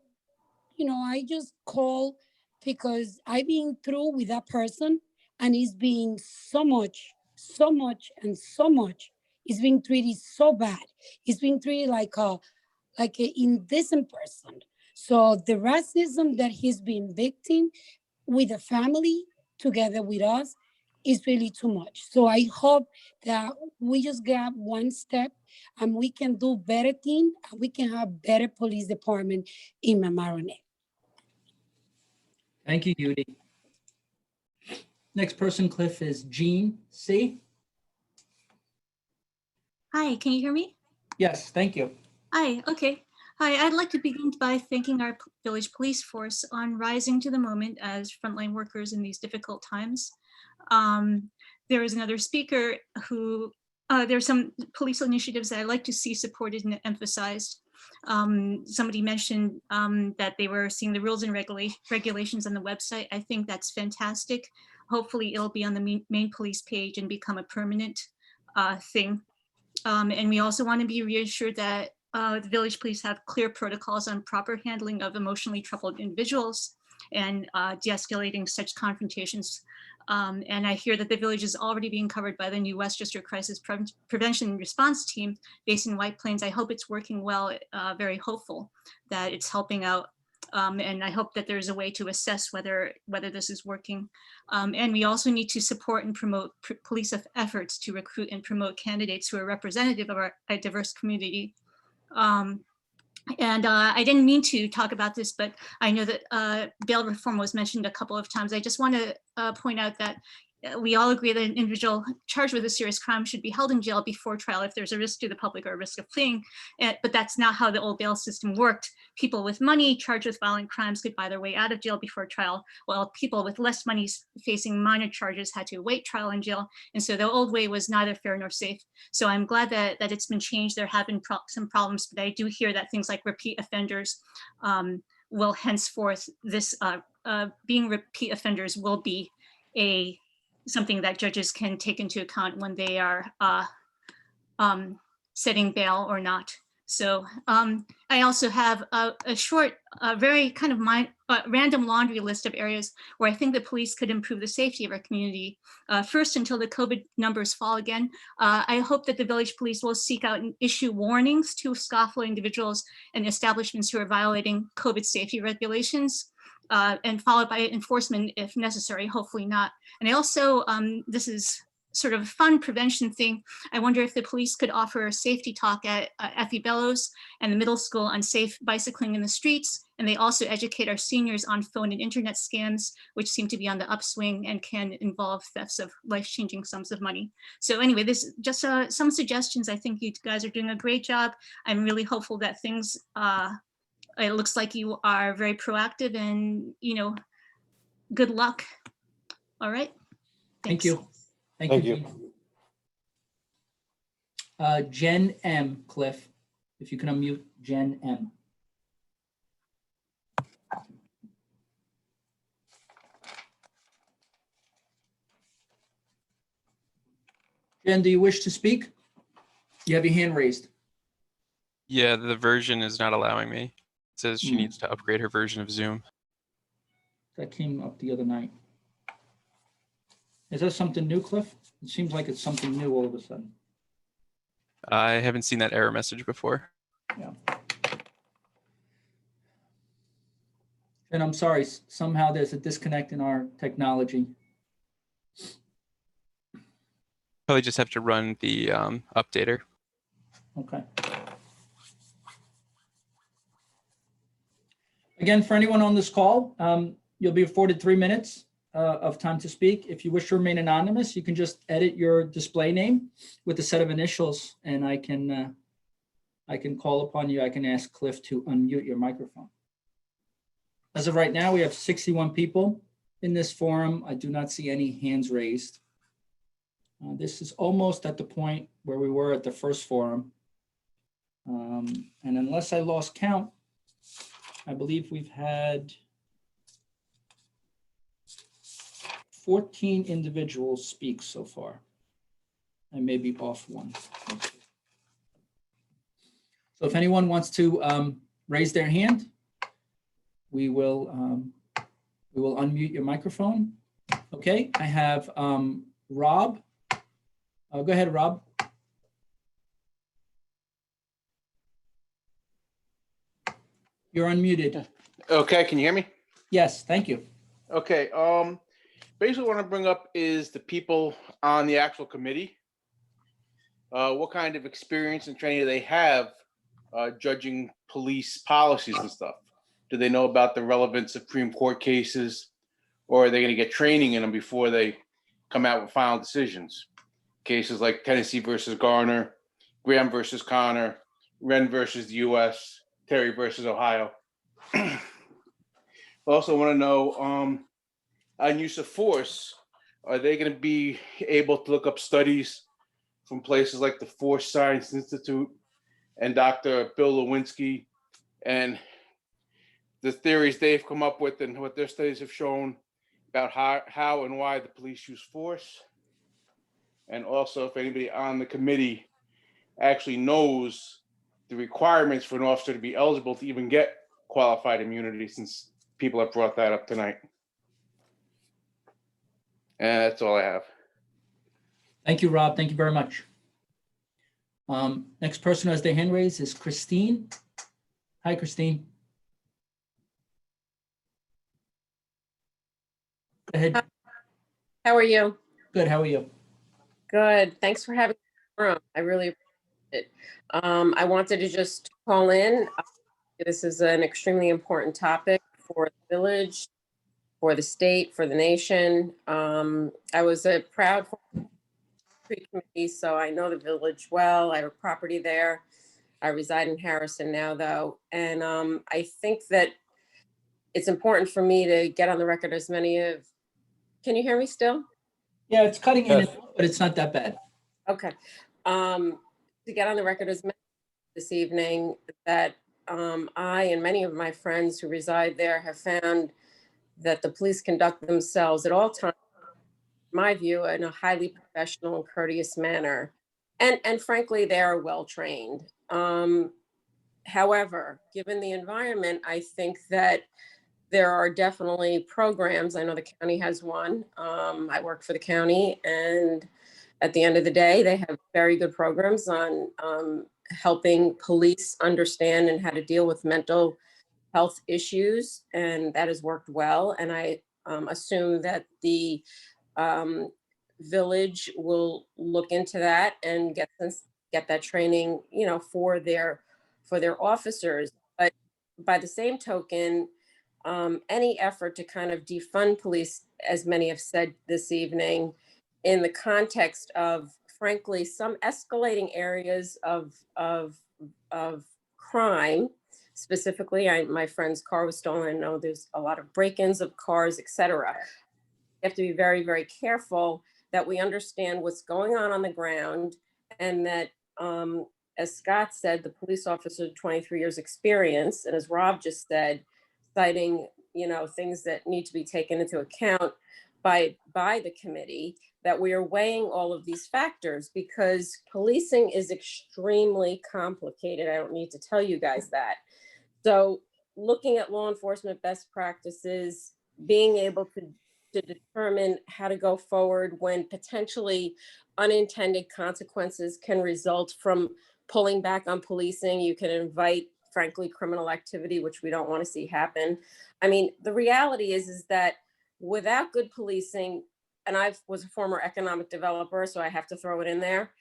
Q: I just call because I've been through with that person, and it's been so much, so much, and so much. It's been treated so bad. It's been treated like a indecent person. So the racism that he's been victim with the family together with us is really too much. So I hope that we just get one step and we can do better things and we can have better police department in Mamaroneck.
A: Thank you, Yudi. Next person, Cliff, is Jean C.
R: Hi, can you hear me?
A: Yes, thank you.
R: Hi, okay. Hi, I'd like to begin by thanking our village police force on rising to the moment as frontline workers in these difficult times. There is another speaker who, there are some police initiatives that I'd like to see supported and emphasized. Somebody mentioned that they were seeing the rules and regulations on the website. I think that's fantastic. Hopefully it'll be on the main police page and become a permanent thing. And we also want to be reassured that the village police have clear protocols on proper handling of emotionally troubled individuals and de-escalating such confrontations. And I hear that the village is already being covered by the new Westchester Crisis Prevention and Response Team based in White Plains. I hope it's working well, very hopeful that it's helping out. And I hope that there's a way to assess whether this is working. And we also need to support and promote police efforts to recruit and promote candidates who are representative of a diverse community. And I didn't mean to talk about this, but I know that bail reform was mentioned a couple of times. I just want to point out that we all agree that an individual charged with a serious crime should be held in jail before trial if there's a risk to the public or a risk of fleeing. But that's not how the old bail system worked. People with money charged with violent crimes could buy their way out of jail before trial, while people with less money facing minor charges had to await trial in jail. And so the old way was neither fair nor safe. So I'm glad that it's been changed. There have been some problems, but I do hear that things like repeat offenders will henceforth, being repeat offenders will be something that judges can take into account when they are setting bail or not. So I also have a short, very kind of random laundry list of areas where I think the police could improve the safety of our community. First, until the COVID numbers fall again, I hope that the village police will seek out and issue warnings to scofflaw individuals and establishments who are violating COVID safety regulations. And followed by enforcement if necessary, hopefully not. And I also, this is sort of a fun prevention thing. I wonder if the police could offer a safety talk at Effie Bellows and the middle school on safe bicycling in the streets. And they also educate our seniors on phone and internet scams, which seem to be on the upswing and can involve thefts of life-changing sums of money. So anyway, this just some suggestions. I think you guys are doing a great job. I'm really hopeful that things, it looks like you are very proactive and, good luck. All right.
A: Thank
R: Thanks.
A: you. Thank you. Jen M, Cliff, if you can unmute Jen M. Jen, do you wish to speak? You have your hand raised.
H: Yeah, the version is not allowing me. It says she needs to upgrade her version of Zoom.
A: That came up the other night. Is that something new, Cliff? It seems like it's something new all of a sudden.
H: I haven't seen that error message before.
A: Yeah. And I'm sorry, somehow there's a disconnect in our technology.
H: Probably just have to run the updater.
A: Okay. Again, for anyone on this call, you'll be afforded 3 minutes of time to speak. If you wish to remain anonymous, you can just edit your display name with a set of initials, and I can call upon you. I can ask Cliff to unmute your microphone. As of right now, we have 61 people in this forum. I do not see any hands raised. This is almost at the point where we were at the first forum. And unless I lost count, I believe we've had 14 individuals speak so far. I may be off one. So if anyone wants to raise their hand, we will unmute your microphone. Okay, I have Rob. Go ahead, Rob. You're unmuted.
S: Okay, can you hear me?
A: Yes, thank you.
S: Okay, basically what I want to bring up is the people on the actual committee. What kind of experience and training do they have judging police policies and stuff? Do they know about the relevant Supreme Court cases, or are they going to get training in them before they come out with final decisions? Cases like Tennessee versus Garner, Graham versus Connor, Wren versus the U.S., Terry versus Ohio. Also want to know on use of force, are they going to be able to look up studies from places like the Force Science Institute and Dr. Bill Lewinsky and the theories they've come up with and what their studies have shown about how and why the police use force? And also if anybody on the committee actually knows the requirements for an officer to be eligible to even get qualified immunity, since people have brought that up tonight. And that's all I have.
A: Thank you, Rob. Thank you very much. Next person who has their hand raised is Christine. Hi, Christine. Go ahead.
T: How are you?
A: Good. How are you?
T: Good. Thanks for having me on. I really appreciate it. I wanted to just call in. This is an extremely important topic for the village, for the state, for the nation. I was a proud committee, so I know the village well. I have a property there. I reside in Harrison now, though. And I think that it's important for me to get on the record as many of, can you hear me still?
A: Yeah, it's cutting in, but it's not that bad.
T: Okay. To get on the record as many this evening that I and many of my friends who reside there have found that the police conduct themselves at all times, in my view, in a highly professional and courteous manner. And frankly, they are well trained. However, given the environment, I think that there are definitely programs. I know the county has one. I work for the county, and at the end of the day, they have very good programs on helping police understand and how to deal with mental health issues, and that has worked well. And I assume that the village will look into that and get that training, you know, for their officers. But by the same token, any effort to kind of defund police, as many have said this evening, in the context of, frankly, some escalating areas of crime. Specifically, my friend's car was stolen. I know there's a lot of break-ins of cars, etc. You have to be very, very careful that we understand what's going on the ground, and that, as Scott said, the police officer, 23 years experience, and as Rob just said, citing, you know, things that need to be taken into account by the committee, that we are weighing all of these factors, because policing is extremely complicated. I don't need to tell you guys that. So looking at law enforcement best practices, being able to determine how to go forward when potentially unintended consequences can result from pulling back on policing. You can invite, frankly, criminal activity, which we don't want to see happen. I mean, the reality is that without good policing, and I was a former economic developer, so I have to throw it in there,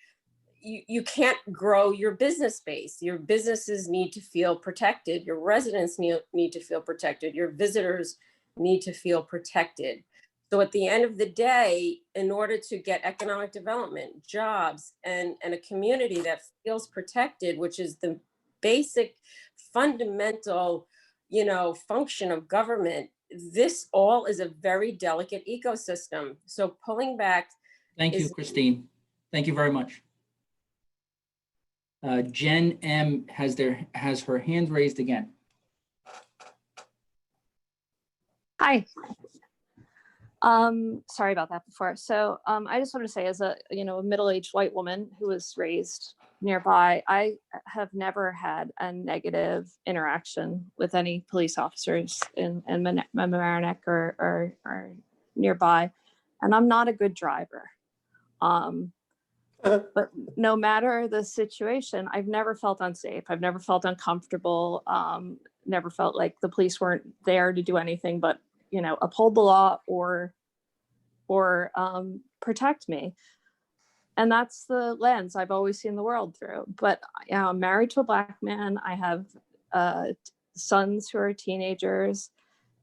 T: you can't grow your business base. Your businesses need to feel protected. Your residents need to feel protected. Your visitors need to feel protected. So at the end of the day, in order to get economic development, jobs, and a community that feels protected, which is the basic fundamental, you know, function of government, this all is a very delicate ecosystem. So pulling back.
A: Thank you, Christine. Thank you very much. Jen M has her hand raised again.
U: Hi. Sorry about that before. So I just wanted to say, as a middle-aged white woman who was raised
B: nearby. I have never had a negative interaction with any police officers in Mamaroneck or nearby, and I'm not a good driver. But no matter the situation, I've never felt unsafe. I've never felt uncomfortable. Never felt like the police weren't there to do anything but, you know, uphold the law or protect me. And that's the lens I've always seen the world through. But I'm married to a Black man. I have sons who are teenagers,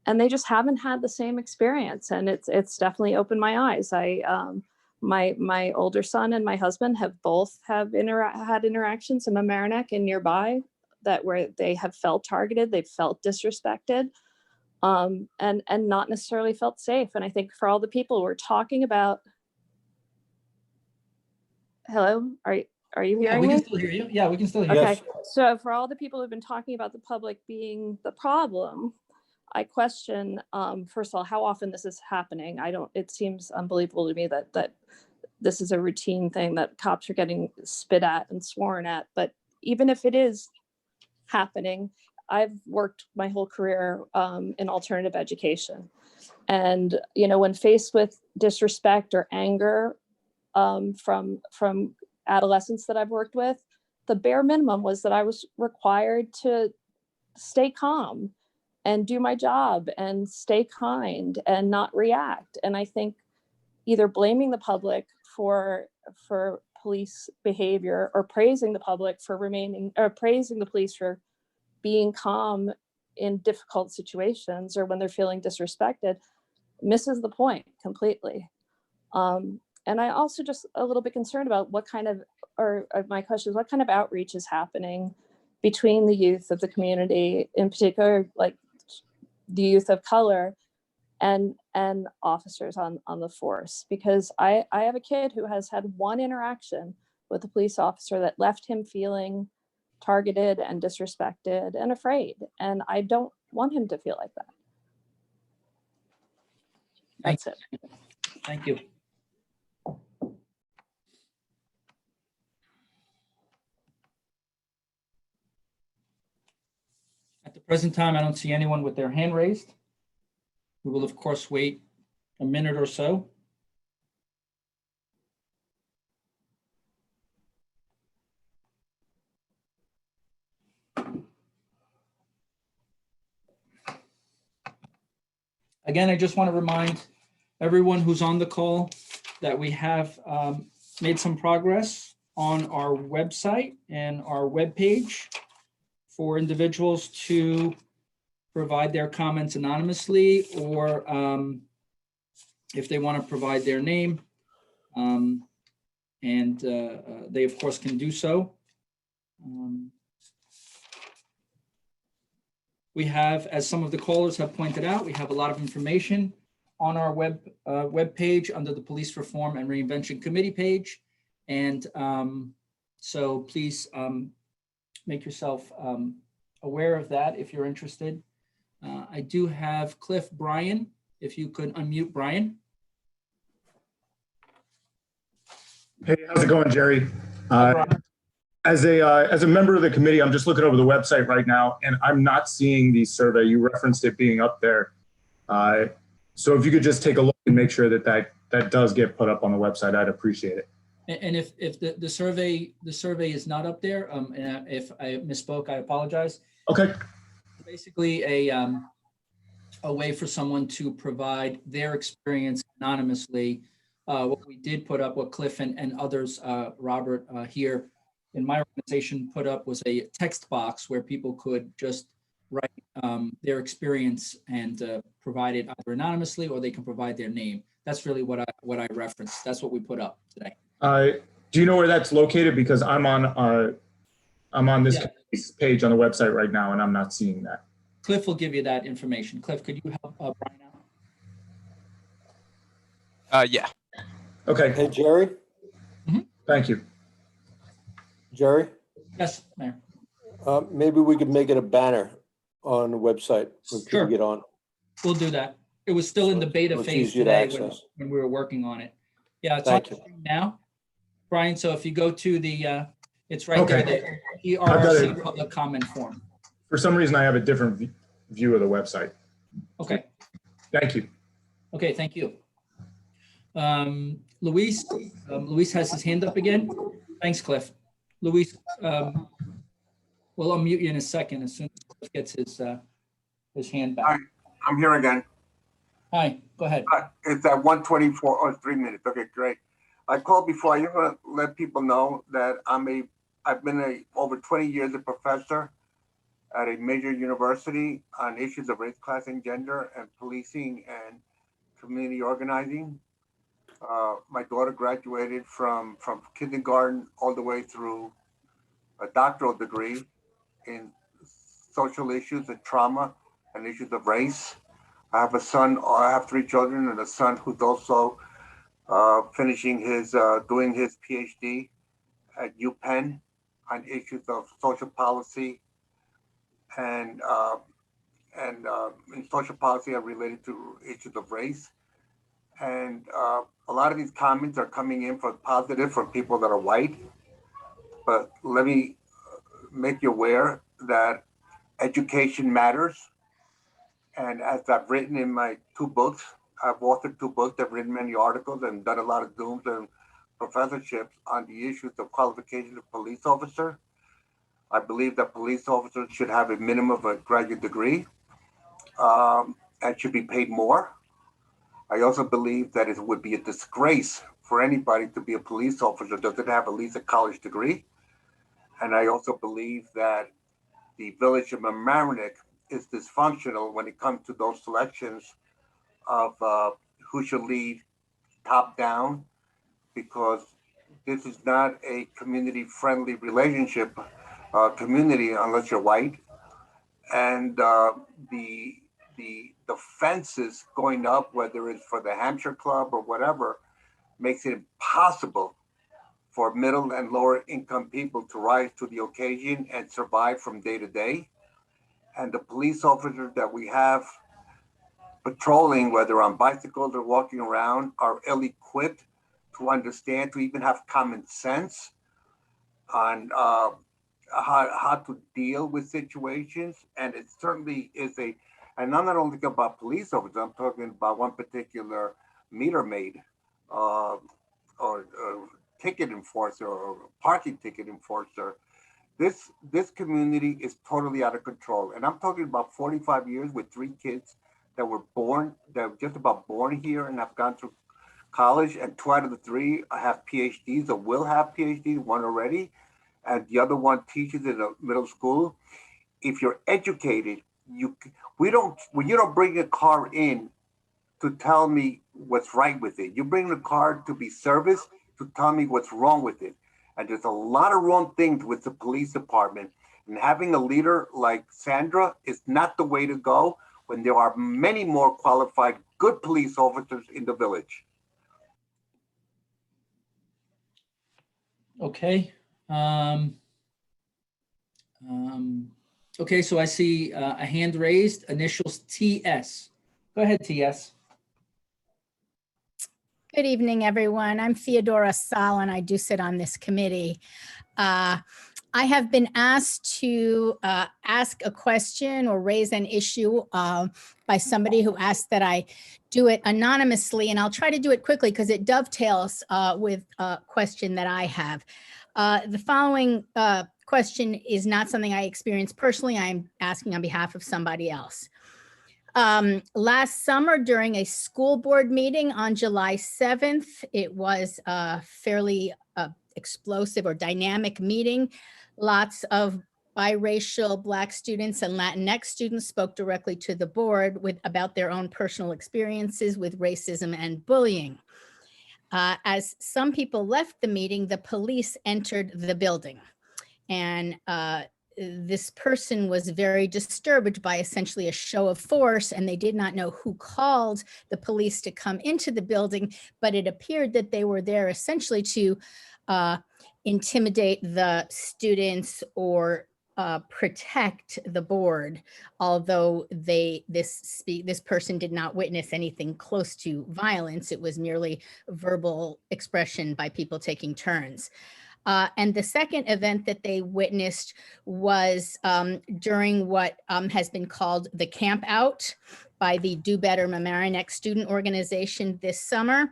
B: and they just haven't had the same experience. And it's definitely opened my eyes. My older son and my husband have both had interactions in Mamaroneck and nearby where they have felt targeted, they've felt disrespected, and not necessarily felt safe. And I think for all the people we're talking about, hello, are you hearing
A: we
B: me?
A: can still hear you. Yeah, we can still hear you.
B: Okay, so for all the people who've been talking about the public being the problem, I question, first of all, how often this is happening. It seems unbelievable to me that this is a routine thing that cops are getting spit at and sworn at. But even if it is happening, I've worked my whole career in alternative education. And, you know, when faced with disrespect or anger from adolescents that I've worked with, the bare minimum was that I was required to stay calm and do my job and stay kind and not react. And I think either blaming the public for police behavior or praising the public for praising the police for being calm in difficult situations or when they're feeling disrespected misses the point completely. And I also just a little bit concerned about my question is, what kind of outreach is happening between the youth of the community, in particular, like the youth of color and officers on the force? Because I have a kid who has had one interaction with a police officer that left him feeling targeted and disrespected and afraid. And I don't want him to feel like that. That's it.
A: Thank you. At the present time, I don't see anyone with their hand raised. We will, of course, wait a minute or so. Again, I just want to remind everyone who's on the call that we have made some progress on our website and our webpage for individuals to provide their comments anonymously, or if they want to provide their name, and they of course can do so. We have, as some of the callers have pointed out, we have a lot of information on our web page under the Police Reform and Reinvention Committee page. And so please make yourself aware of that if you're interested. I do have Cliff Bryan, if you could unmute Brian.
V: Hey, how's it going, Jerry? As a member of the committee, I'm just looking over the website right now, and I'm not seeing the survey. You referenced it being up there. So if you could just take a look and make sure that does get put up on the website, I'd appreciate it.
A: And if the survey is not up there, and if I misspoke, I apologize.
V: Okay.
A: Basically a way for someone to provide their experience anonymously. What we did put up, what Cliff and others, Robert here in my organization put up, was a text box where people could just write their experience and provide it either anonymously or they can provide their name. That's really what I referenced. That's what we put up today.
V: Do you know where that's located? Because I'm on this page on the website right now, and I'm not seeing that.
A: Cliff will give you that information. Cliff, could you help Brian out?
H: Yeah.
V: Okay.
W: Hey, Jerry.
V: Thank you.
W: Jerry?
A: Yes, Mayor.
W: Maybe we could make it a banner on the website when people get on.
A: We'll do that. It was still in the beta
W: it's
A: phase
W: easier to
A: today
W: access.
A: when we were working on it. Yeah, it's on the screen now, Brian. So if you go to the It's right there,
V: Okay.
A: the
V: I've got
A: ERRC
V: it.
A: public comment form.
V: For some reason, I have a different view of the website.
A: Okay,
V: Thank you.
A: okay, thank you. Luis has his hand up again. Thanks, Cliff. Luis, we'll unmute you in a second as soon as Cliff gets his hand back.
C: Hi, I'm here again.
A: Hi, go ahead.
C: It's at 1:24 or 3 minutes. Okay, great. I called before. I just want to let people know that I've been over 20 years a professor at a major university on issues of race, class, and gender, and policing and community organizing. My daughter graduated from kindergarten all the way through a doctoral degree in social issues and trauma and issues of race. I have a son, I have 3 children, and a son who's also finishing doing his PhD at UPenn on issues of social policy and in social policy are related to issues of race. And a lot of these comments are coming in for positive from people that are white. But let me make you aware that education matters. And as I've written in my 2 books, I've authored 2 books, I've written many articles and done a lot of Zooms and professorships on the issues of qualification of police officer. I believe that police officers should have a minimum of a graduate degree and should be paid more. I also believe that it would be a disgrace for anybody to be a police officer that doesn't have at least a college degree. And I also believe that the village of Mamaroneck is dysfunctional when it comes to those selections of who should lead top down, because this is not a community-friendly relationship community unless you're white. And the fences going up, whether it's for the Hampshire Club or whatever, makes it impossible for middle and lower income people to rise to the occasion and survive from day to day. And the police officers that we have patrolling, whether on bicycles or walking around, are ill-equipped to understand, to even have common sense on how to deal with situations. And it certainly is and I'm not only talking about police officers, I'm talking about one particular meter maid or ticket enforcer or parking ticket enforcer. This community is totally out of control. And I'm talking about 45 years with 3 kids that were just about born here and have gone through college, and 2 out of the 3 have PhDs or will have PhDs, 1 already, and the other 1 teaches in a middle school. If you're educated, you don't bring a car in to tell me what's right with it. You bring the car to be serviced to tell me what's wrong with it. And there's a lot of wrong things with the police department. And having a leader like Sandra is not the way to go when there are many more qualified, good police officers in the village.
A: Okay. Okay, so I see a hand raised, initials TS. Go ahead, TS.
D: Good evening, everyone. I'm Theodora Sal, and I do sit on this committee. I have been asked to ask a question or raise an issue by somebody who asked that I do it anonymously, and I'll try to do it quickly because it dovetails with a question that I have. The following question is not something I experienced personally. I'm asking on behalf of somebody else. Last summer during a school board meeting on July 7th, it was a fairly explosive or dynamic meeting. Lots of biracial Black students and Latinx students spoke directly to the board about their own personal experiences with racism and bullying. As some people left the meeting, the police entered the building. And this person was very disturbed by essentially a show of force, and they did not know who called the police to come into the building, but it appeared that they were there essentially to intimidate the students or protect the board, although this person did not witness anything close to violence. It was merely verbal expression by people taking turns. And the second event that they witnessed was during what has been called the Camp Out by the Do Better Mamaroneck student organization this summer,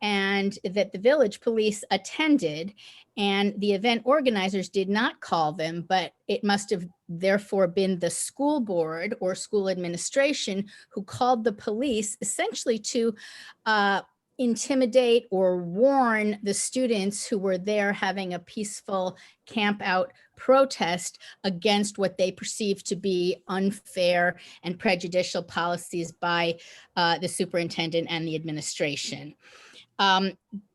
D: and that the village police attended, and the event organizers did not call them, but it must have therefore been the school board or school administration who called the police essentially to intimidate or warn the students who were there having a peaceful camp out protest against what they perceived to be unfair and prejudicial policies by the superintendent and the administration.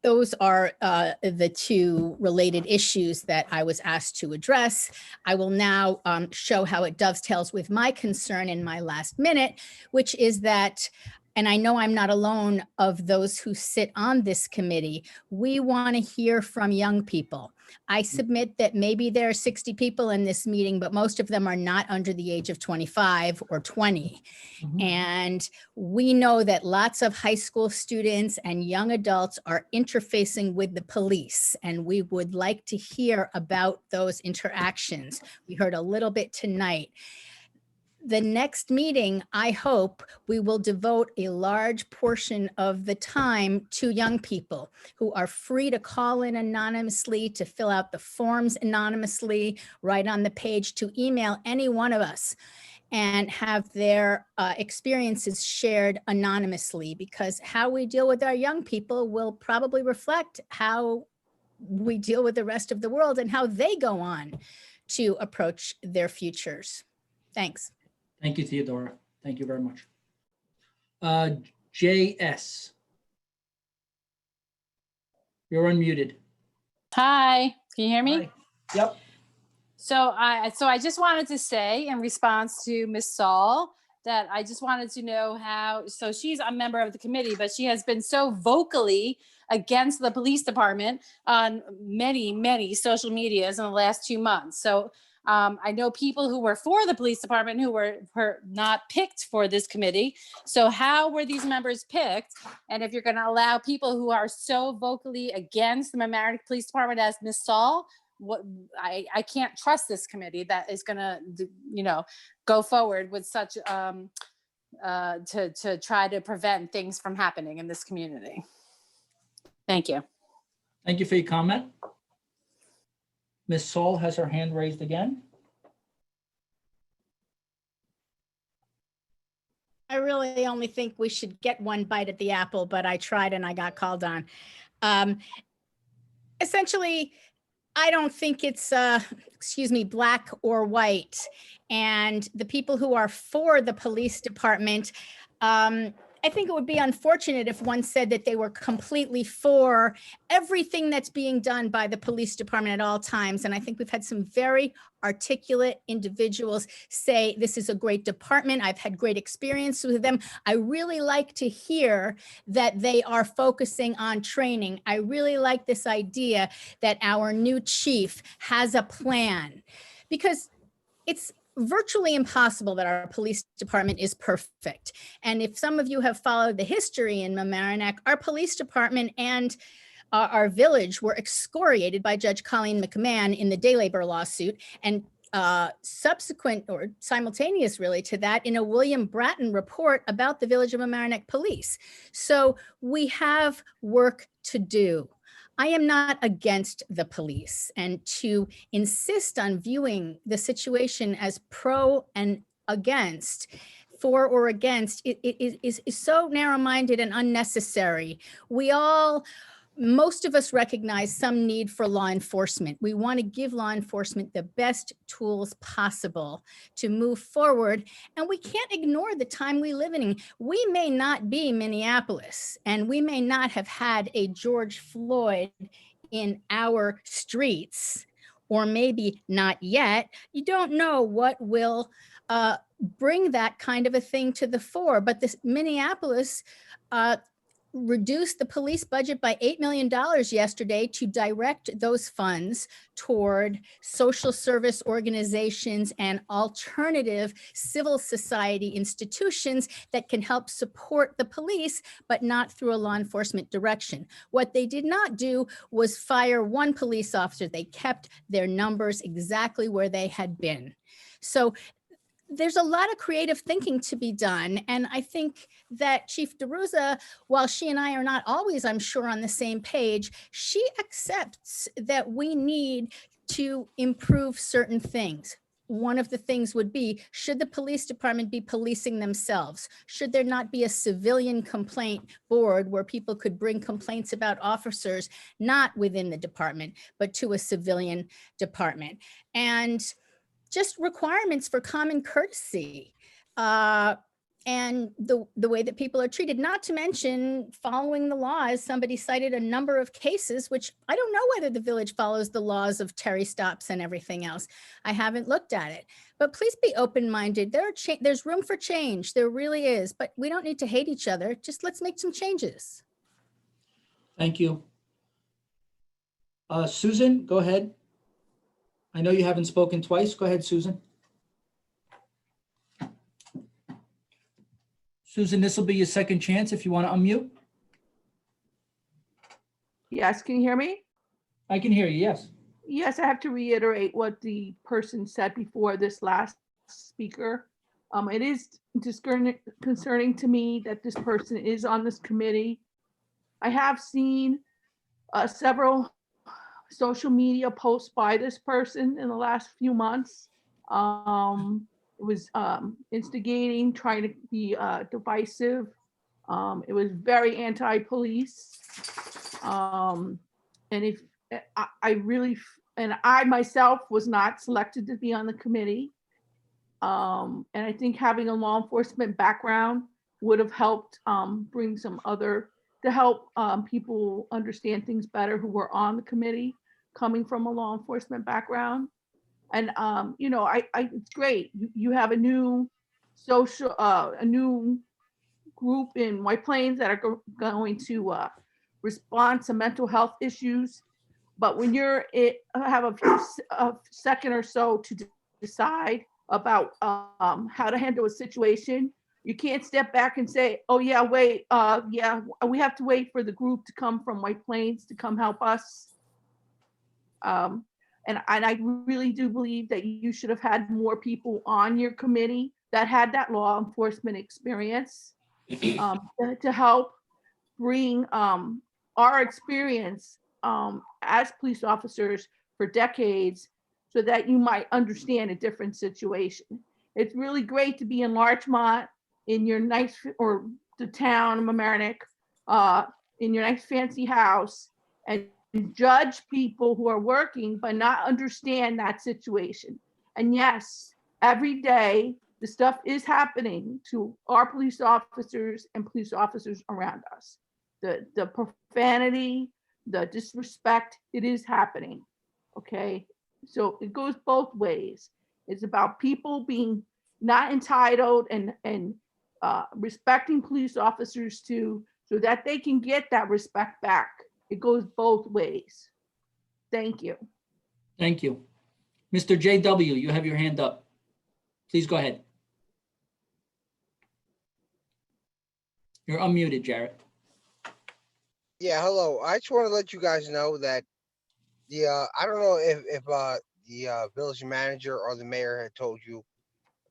D: Those are the two related issues that I was asked to address. I will now show how it dovetails with my concern in my last minute, which is that, and I know I'm not alone of those who sit on this committee, we want to hear from young people. I submit that maybe there are 60 people in this meeting, but most of them are not under the age of 25 or 20. And we know that lots of high school students and young adults are interfacing with the police, and we would like to hear about those interactions. We heard a little bit tonight. The next meeting, I hope we will devote a large portion of the time to young people who are free to call in anonymously, to fill out the forms anonymously, write on the page, to email any one of us and have their experiences shared anonymously, because how we deal with our young people will probably reflect how we deal with the rest of the world and how they go on to approach their futures. Thanks.
A: Thank you, Theodora. Thank you very much. JS. You're unmuted.
E: Hi, can you hear me?
A: Hi. Yep.
E: So I just wanted to say in response to Ms. Saul that I just wanted to know how, so she's a member of the committee, but she has been so vocally against the police department on many social medias in the last 2 months. So I know people who were for the police department who were not picked for this committee. So how were these members picked? And if you're going to allow people who are so vocally against the Mamaroneck Police Department as Ms. Saul, I can't trust this committee that is going to, go forward with such to try to prevent things from happening in this community. Thank you.
A: Thank you for your comment. Ms. Saul has her hand raised again.
D: I really only think we should get one bite at the apple, but I tried and I got called on. Essentially, I don't think it's, black or white. And the people who are for the police department, I think it would be unfortunate if one said that they were completely for everything that's being done by the police department at all times. And I think we've had some very articulate individuals say, this is a great department. I've had great experience with them. I really like to hear that they are focusing on training. I really like this idea that our new chief has a plan, because it's virtually impossible that our police department is perfect. And if some of you have followed the history in Mamaroneck, our police department and our village were excoriated by Judge Colleen McMahon in the day labor lawsuit, and subsequent or simultaneous really to that in a William Bratton report about the village of Mamaroneck police. So we have work to do. I am not against the police, and to insist on viewing the situation as pro and against, for or against, it is so narrow-minded and unnecessary. Most of us recognize some need for law enforcement. We want to give law enforcement the best tools possible to move forward. And we can't ignore the time we live in. We may not be Minneapolis, and we may not have had a George Floyd in our streets, or maybe not yet. You don't know what will bring that kind of a thing to the fore. But this Minneapolis reduced the police budget by $8 million yesterday to direct those funds toward social service organizations and alternative civil society institutions that can help support the police, but not through a law enforcement direction. What they did not do was fire one police officer. They kept their numbers exactly where they had been. So there's a lot of creative thinking to be done. And I think that Chief DeRuza, while she and I are not always, I'm sure, on the same page, she accepts that we need to improve certain things. One of the things would be, should the police department be policing themselves? Should there not be a civilian complaint board where people could bring complaints about officers, not within the department, but to a civilian department? And just requirements for common courtesy and the way that people are treated, not to mention following the laws. Somebody cited a number of cases, which I don't know whether the village follows the laws of Terry stops and everything else. I haven't looked at it, but please be open-minded. There's room for change. There really is, but we don't need to hate each other. Just let's make some changes.
A: Thank you. Susan, go ahead. I know you haven't spoken twice. Go ahead, Susan. Susan, this will be your second chance if you want to unmute.
F: Yes, can you hear me?
A: I can hear you, yes.
F: Yes, I have to reiterate what the person said before this last speaker. It is concerning to me that this person is on this committee. I have seen several social media posts by this person in the last few months. It was instigating, trying to be divisive. It was very anti-police. And if I myself was not selected to be on the committee. And I think having a law enforcement background would have helped bring some other, to help people understand things better who were on the committee coming from a law enforcement background. And, it's great. You have a new a new group in White Plains that are going to respond to mental health issues. But when have a second or so to decide about how to handle a situation, you can't step back and say, oh yeah, wait, we have to wait for the group to come from White Plains to come help us. And I really do believe that you should have had more people on your committee that had that law enforcement experience to help bring our experience as police officers for decades so that you might understand a different situation. It's really great to be in Larchmont in your nice, or the town of Mamaroneck, in your nice fancy house and judge people who are working but not understand that situation. And yes, every day the stuff is happening to our police officers and police officers around us. The profanity, the disrespect, it is happening. Okay, so it goes both ways. It's about people being not entitled and respecting police officers too, so that they can get that respect back. It goes both ways. Thank you.
A: Thank you. Mr. JW, you have your hand up. Please go ahead. You're unmuted, Jarrett.
G: Yeah, hello. I just want to let you guys know that I don't know if the village manager or the mayor had told you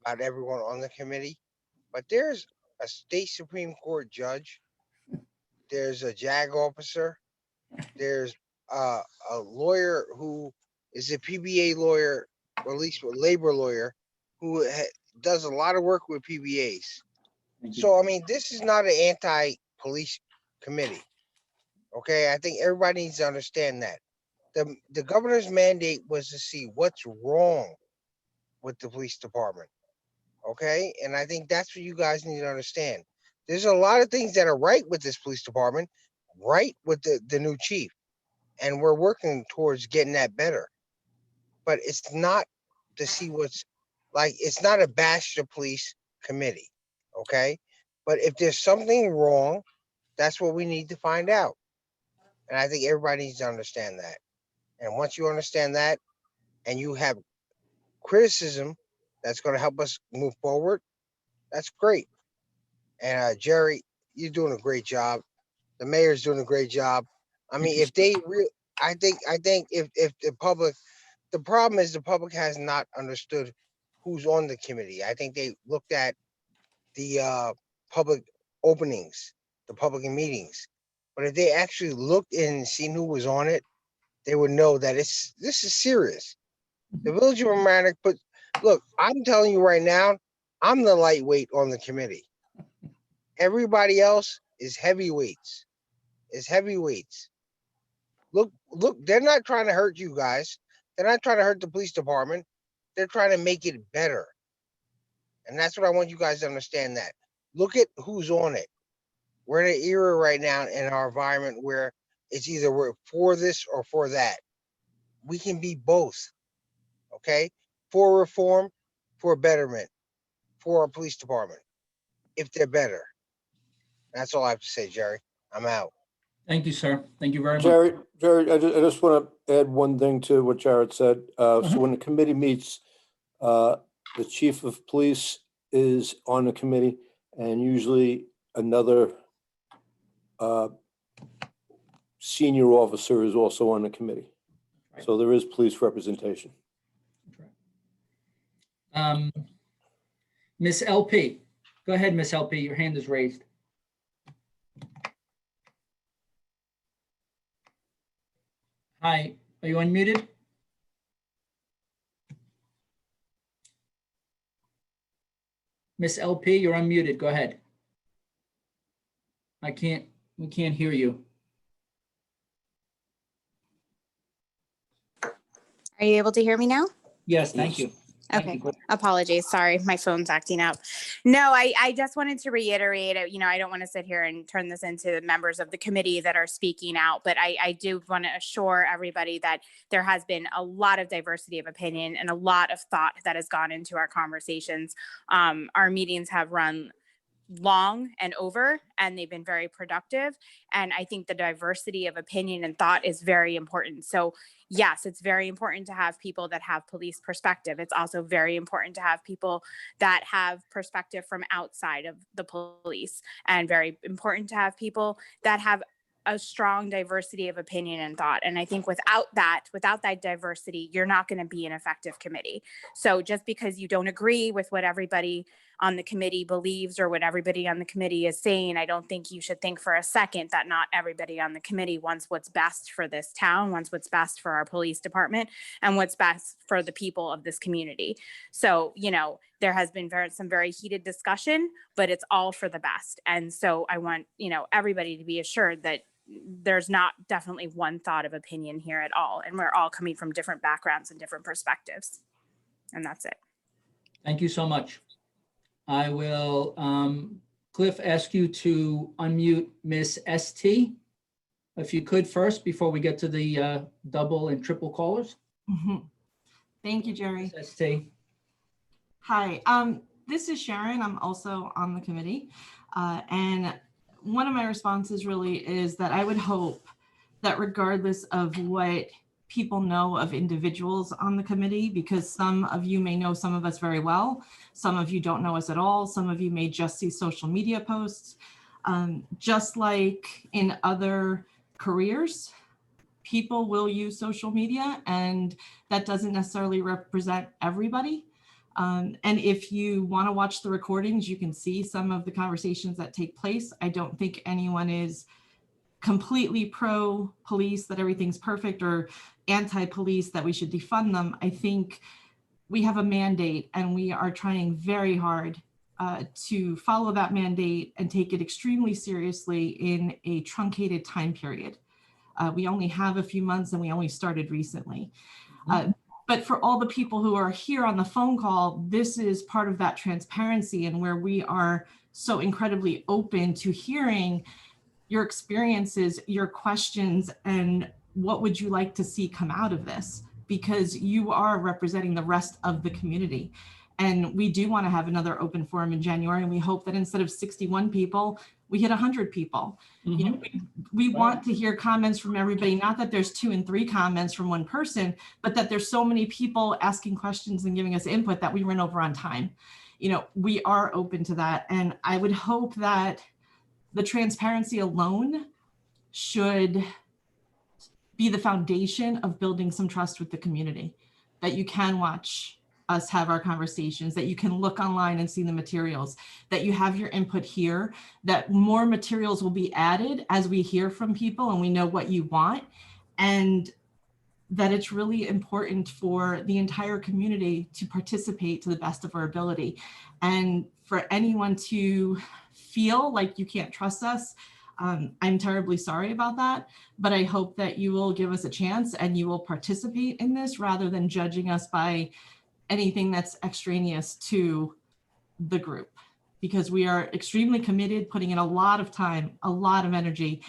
G: about everyone on the committee, but there's a state Supreme Court judge, there's a JAG officer, there's a lawyer who is a PBA lawyer, or at least a labor lawyer, who does a lot of work with PBAs. So, I mean, this is not an anti-police committee. Okay, I think everybody needs to understand that. The governor's mandate was to see what's wrong with the police department. Okay, and I think that's what you guys need to understand. There's a lot of things that are right with this police department, right with the new chief, and we're working towards getting that better. But it's not to see what's like, it's not a bash the police committee. Okay, but if there's something wrong, That's what we need to find out. And I think everybody needs to understand that. And once you understand that and you have criticism that's going to help us move forward, that's great. And Jerry, you're doing a great job. The mayor's doing a great job. I mean, if they I think if the public, the problem is the public has not understood who's on the committee. I think they looked at the public openings, the public meetings. But if they actually looked in and seen who was on it, they would know that this is serious. The Village of Mamaroneck look, I'm telling you right now, I'm the lightweight on the committee. Everybody else is heavyweights. Look, they're not trying to hurt you guys. They're not trying to hurt the police department. They're trying to make it better. And that's what I want you guys to understand that. Look at who's on it. We're in an era right now in our environment where it's either we're for this or for that. We can be both, okay? For reform, for betterment, for our police department, if they're better. That's all I have to say, Jerry. I'm out.
A: Thank you, sir. Thank you very much.
W: Jerry, I just want to add one thing to what Jared said. So when the committee meets, the chief of police is on the committee, and usually another senior officer is also on the committee.
A: Right.
W: So there is police representation.
A: Miss LP, go ahead, Miss LP. Your hand is raised. Hi, are you unmuted? Miss LP, you're unmuted. Go ahead. We can't hear you.
I: Are you able to hear me now?
A: Yes, thank you.
I: Okay, apologies. Sorry, my phone's acting up. No, I just wanted to reiterate, I don't want to sit here and turn this into the members of the committee that are speaking out, but I do want to assure everybody that there has been a lot of diversity of opinion and a lot of thought that has gone into our conversations. Our meetings have run long and over, and they've been very productive. And I think the diversity of opinion and thought is very important. So yes, it's very important to have people that have police perspective. It's also very important to have people that have perspective from outside of the police, and very important to have people that have a strong diversity of opinion and thought. And I think without that diversity, you're not going to be an effective committee. So just because you don't agree with what everybody on the committee believes or what everybody on the committee is saying, I don't think you should think for a second that not everybody on the committee wants what's best for this town, wants what's best for our police department, and what's best for the people of this community. So, there has been some very heated discussion, but it's all for the best. And so I want, everybody to be assured that there's not definitely one thought of opinion here at all. And we're all coming from different backgrounds and different perspectives. And that's it.
A: Thank you so much. I will, Cliff, ask you to unmute Miss ST, if you could first, before we get to the double and triple callers.
J: Thank you, Jerry.
A: Miss ST.
J: Hi, this is Sharon. I'm also on the committee. And one of my responses really is that I would hope that regardless of what people know of individuals on the committee, because some of you may know some of us very well, some of you don't know us at all, some of you may just see social media posts. Just like in other careers, people will use social media, and that doesn't necessarily represent everybody. And if you want to watch the recordings, you can see some of the conversations that take place. I don't think anyone is completely pro-police, that everything's perfect, or anti-police, that we should defund them. I think we have a mandate, and we are trying very hard to follow that mandate and take it extremely seriously in a truncated time period. We only have a few months, and we only started recently. But for all the people who are here on the phone call, this is part of that transparency, and where we are so incredibly open to hearing your experiences, your questions, and what would you like to see come out of this? Because you are representing the rest of the community. And we do want to have another open forum in January. And we hope that instead of 61 people, we hit 100 people. You know, we want to hear comments from everybody, not that there's 2 and 3 comments from one person, but that there's so many people asking questions and giving us input that we run over on time. You know, we are open to that. And I would hope that the transparency alone should be the foundation of building some trust with the community, that you can watch us have our conversations, that you can look online and see the materials, that you have your input here, that more materials will be added as we hear from people and we know what you want, and that it's really important for the entire community to participate to the best of our ability. And for anyone to feel like you can't trust us, I'm terribly sorry about that, but I hope that you will give us a chance and you will participate in this rather than judging us by anything that's extraneous to the group, because we are extremely committed, putting in a lot of time, a lot of energy.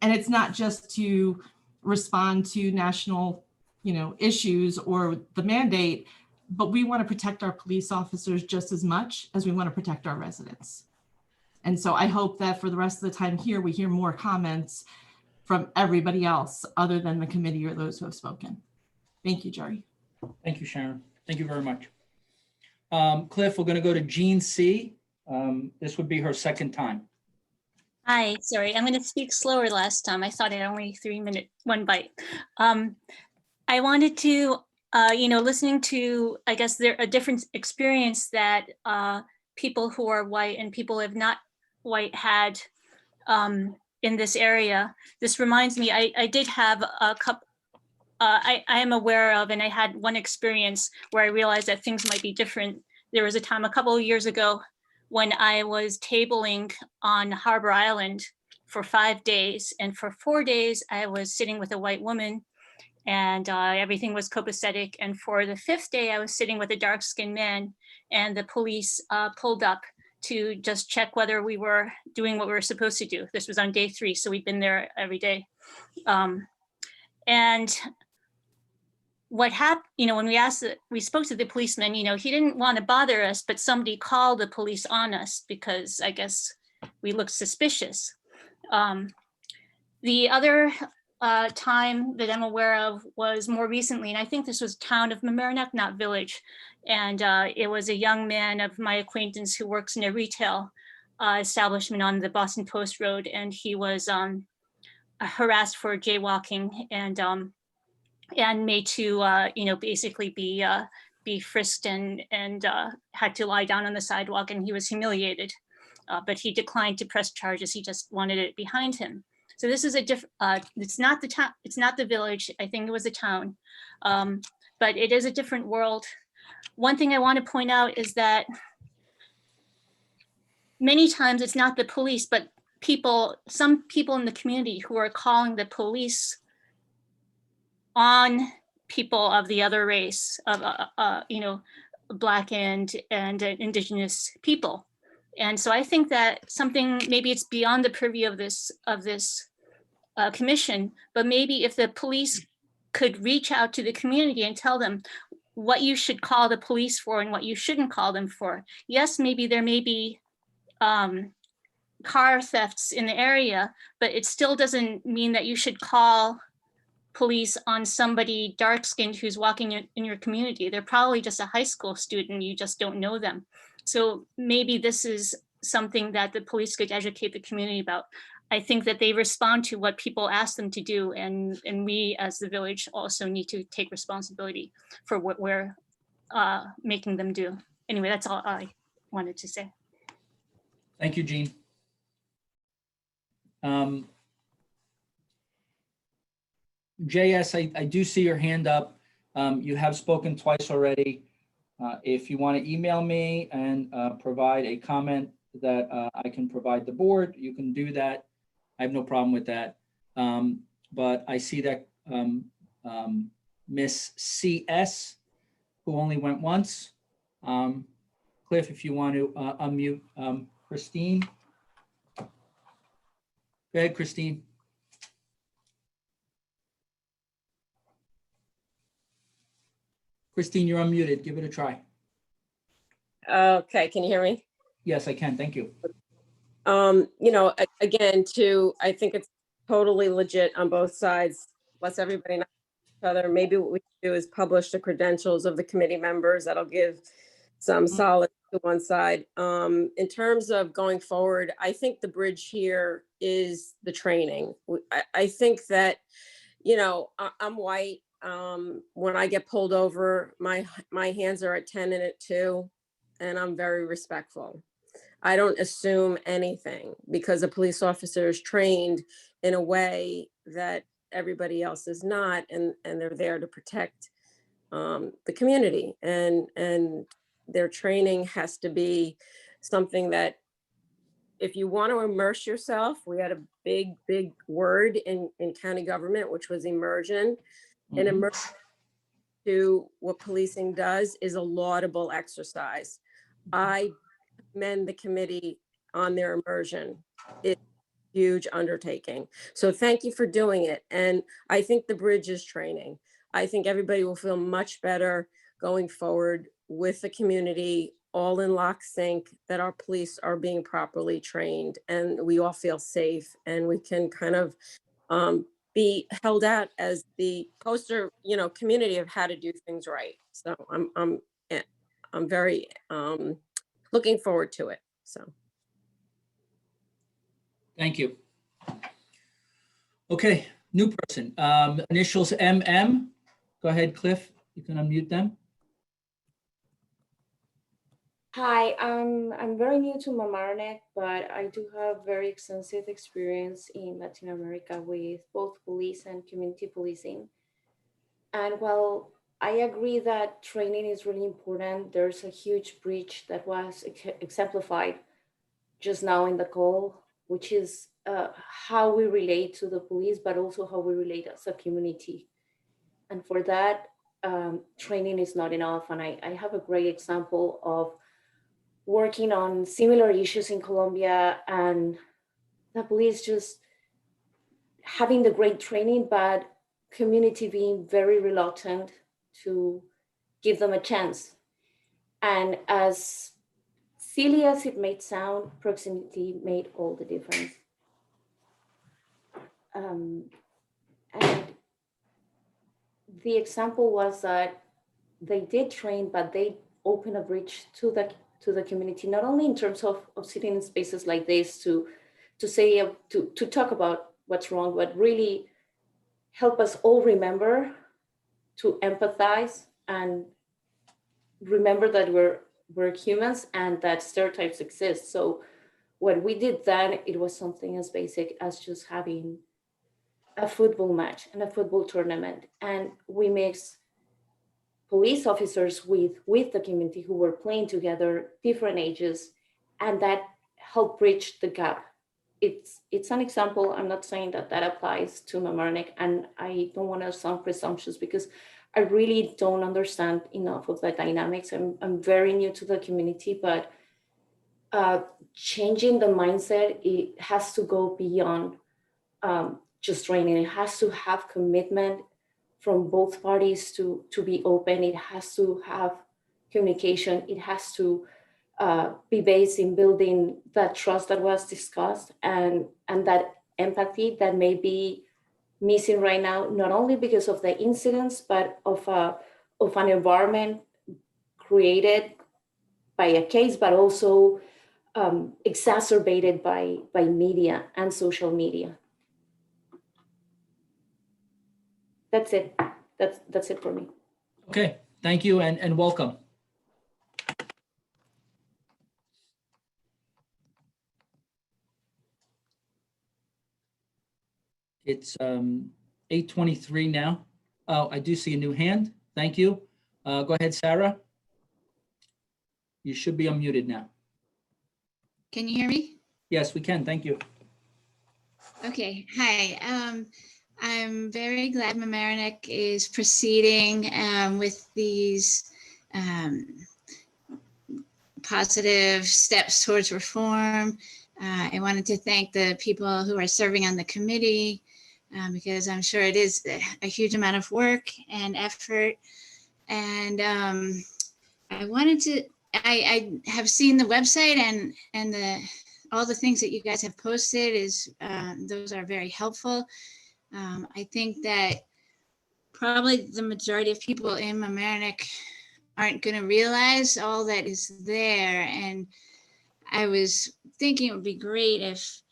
J: And it's not just to respond to national, you know, issues or the mandate, but we want to protect our police officers just as much as we want to protect our residents. And so I hope that for the rest of the time here, we hear more comments from everybody else other than the committee or those who have spoken. Thank you, Jerry.
A: Thank you, Sharon. Thank you very much. Cliff, we're going to go to Jean C. This would be her second time.
R: Hi, sorry, I'm going to speak slower last time. I thought I had only 3 minute, 1 bite. I wanted to, you know, listening to, I guess there a different experience that people who are white and people who have not white had in this area. This reminds me, I did have a couple, I am aware of, and I had one experience where I realized that things might be different. There was a time a couple of years ago when I was tabling on Harbor Island for 5 days. And for 4 days, I was sitting with a white woman and everything was copacetic. And for the 5th day, I was sitting with a dark-skinned man, and the police pulled up to just check whether we were doing what we were supposed to do. This was on day 3, so we'd been there every day. And what happened, you know, when we spoke to the policeman, you know, he didn't want to bother us, but somebody called the police on us because I guess we looked suspicious. The other time that I'm aware of was more recently, and I think this was town of Mamaroneck, not village. And it was a young man of my acquaintance who works in a retail establishment on the Boston Post Road, and he was harassed for jaywalking and made to, you know, basically be frisked and had to lie down on the sidewalk, and he was humiliated. But he declined to press charges. He just wanted it behind him. So this is a different. It's not the town. It's not the village. I think it was a town, but it is a different world. One thing I want to point out is that many times it's not the police, but some people in the community who are calling the police on people of the other race, of you know, Black and Indigenous people. And so I think that something, maybe it's beyond the purview of this commission, but maybe if the police could reach out to the community and tell them what you should call the police for and what you shouldn't call them for. Yes, maybe there may be car thefts in the area, but it still doesn't mean that you should call police on somebody dark-skinned who's walking in your community. They're probably just a high school student, you just don't know them. So maybe this is something that the police could educate the community about. I think that they respond to what people ask them to do, and we as the village also need to take responsibility for what we're making them do. Anyway, that's all I wanted to say.
A: Thank you, Jean. JS, I do see your hand up. You have spoken twice already. If you want to email me and provide a comment that I can provide the board, you can do that. I have no problem with that. But I see that Miss CS, who only went once. Cliff, if you want to unmute Christine. Go ahead, Christine. Christine, you're unmuted. Give it a try.
T: Okay, can you hear me?
A: Yes, I can. Thank you.
T: Again, I think it's totally legit on both sides. Let's everybody know each other. Maybe what we can do is publish the credentials of the committee members. That'll give some solid to one side. In terms of going forward, I think the bridge here is the training. I think that, I'm white. When I get pulled over, my hands are at 10 and at 2, and I'm very respectful. I don't assume anything because a police officer is trained in a way that everybody else is not, and they're there to protect the community, and their training has to be something that, if you want to immerse yourself, we had a big word in county government, which was immersion. And immersion to what policing does is a laudable exercise. I commend the committee on their immersion. It's a huge undertaking. So thank you for doing it. And I think the bridge is training. I think everybody will feel much better going forward with the community, all in lock sync, that our police are being properly trained and we all feel safe, and we can kind of be held out as the poster, community of how to do things right. So I'm very looking forward to it. So.
A: Thank you. Okay, new person. Initials MM. Go ahead, Cliff. You can unmute them.
K: Hi, I'm very new to Mamaroneck, but I do have very extensive experience in Latin America with both police and community policing. And while I agree that training is really important, there's a huge breach that was exemplified just now in the call, which is how we relate to the police, but also how we relate as a community. And for that, training is not enough. And I have a great example of working on similar issues in Colombia, and the police just having the great training, but community being very reluctant to give them a chance. And as silly as it may sound, proximity made all the difference. And the example was that they did train, but they opened a bridge to the community, not only in terms of sitting in spaces like this to say, to talk about what's wrong, but really help us all remember to empathize and remember that we're humans and that stereotypes exist. So when we did that, it was something as basic as just having a football match and a football tournament. And we mixed police officers with the community who were playing together, different ages, and that helped bridge the gap. It's an example. I'm not saying that applies to Mamaroneck, and I don't want to sound presumptuous because I really don't understand enough of the dynamics. I'm very new to the community, but changing the mindset, it has to go beyond just training. It has to have commitment from both parties to be open. It has to have communication. It has to be based in building that trust that was discussed, and that empathy that may be missing right now, not only because of the incidents, but of an environment created by a case, but also exacerbated by media and social media. That's it. That's it for me.
A: Okay, thank you and welcome. It's 8:23 now. Oh, I do see a new hand. Thank you. Go ahead, Sarah. You should be unmuted now.
L: Can you hear me?
A: Yes, we can. Thank you.
L: Okay. Hi. I'm very glad Mamaroneck is proceeding with these positive steps towards reform. I wanted to thank the people who are serving on the committee because I'm sure it is a huge amount of work and effort. And I wanted to I have seen the website and all the things that you guys have posted those are very helpful. I think that probably the majority of people in Mamaroneck aren't going to realize all that is there. And I was thinking it would be great if,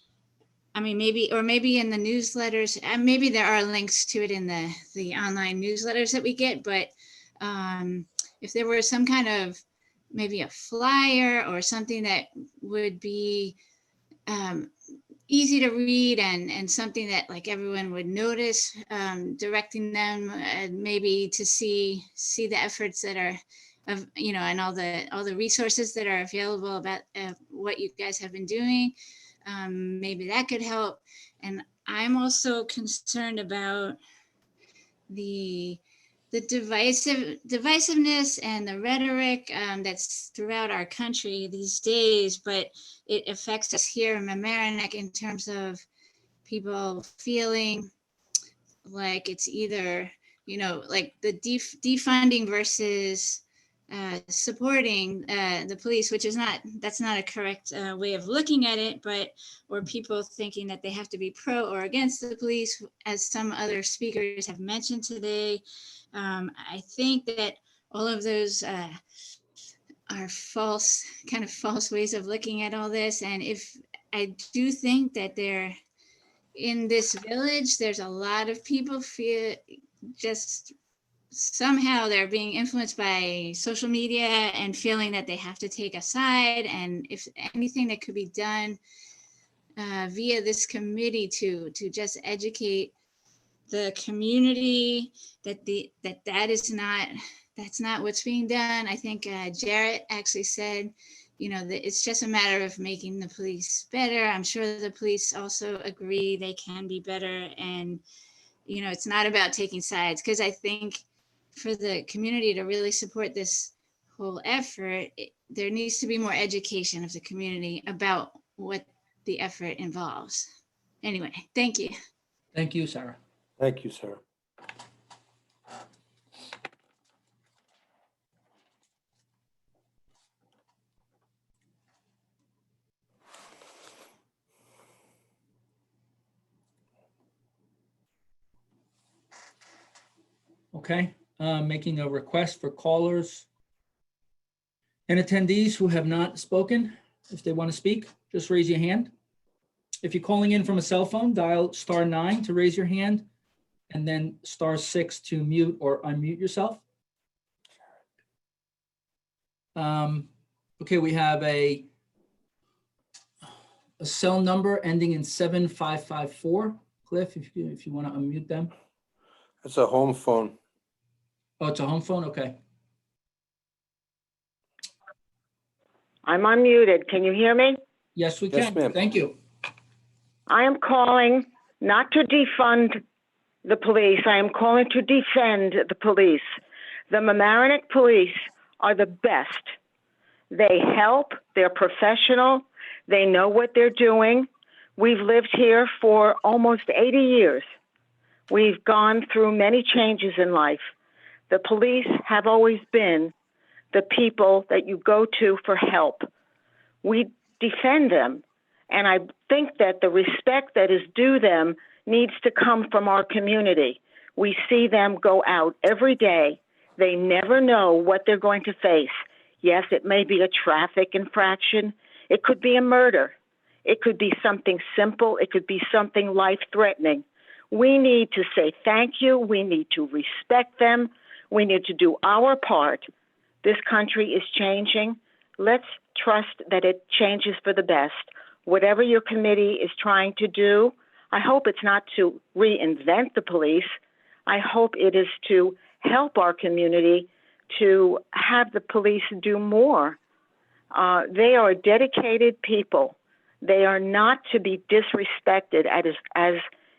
L: maybe in the newsletters, maybe there are links to it in the online newsletters that we get, but if there were some kind of maybe a flyer or something that would be easy to read and something that like everyone would notice, directing them maybe to see the efforts that are and all the resources that are available about what you guys have been doing. Maybe that could help. And I'm also concerned about the divisiveness and the rhetoric that's throughout our country these days, but it affects us here in Mamaroneck in terms of people feeling like it's either, like the defunding versus supporting the police, which is that's not a correct way of looking at it, or people thinking that they have to be pro or against the police, as some other speakers have mentioned today. I think that all of those are false ways of looking at all this. And if I do think that in this village, there's a lot of people feel just somehow they're being influenced by social media and feeling that they have to take a side. And if anything that could be done via this committee to just educate the community that's not what's being done. I think Jarrett actually said, that it's just a matter of making the police better. I'm sure the police also agree they can be better. And, it's not about taking sides, because I think for the community to really support this whole effort, there needs to be more education of the community about what the effort involves. Anyway, thank you.
A: Thank you, Sarah.
W: Thank you, Sarah.
A: Okay, making a request for callers and attendees who have not spoken. If they want to speak, just raise your hand. If you're calling in from a cell phone, dial *9 to raise your hand, and then *6 to mute or unmute yourself. Okay, we have a cell number ending in 7554. Cliff, if you want to unmute them.
W: It's a home phone.
A: Oh, it's a home phone? Okay.
M: I'm unmuted. Can you hear me?
A: Yes, we
W: Yes,
A: can.
W: ma'am.
A: Thank you.
M: I am calling not to defund the police. I am calling to defend the police. The Mamaroneck police are the best. They help. They're professional. They know what they're doing. We've lived here for almost 80 years. We've gone through many changes in life. The police have always been the people that you go to for help. We defend them. And I think that the respect that is due them needs to come from our community. We see them go out every day. They never know what they're going to face. Yes, it may be a traffic infraction. It could be a murder. It could be something simple. It could be something life-threatening. We need to say thank you. We need to respect them. We need to do our part. This country is changing. Let's trust that it changes for the best. Whatever your committee is trying to do, I hope it's not to reinvent the police. I hope it is to help our community to have the police do more. They are dedicated people. They are not to be disrespected as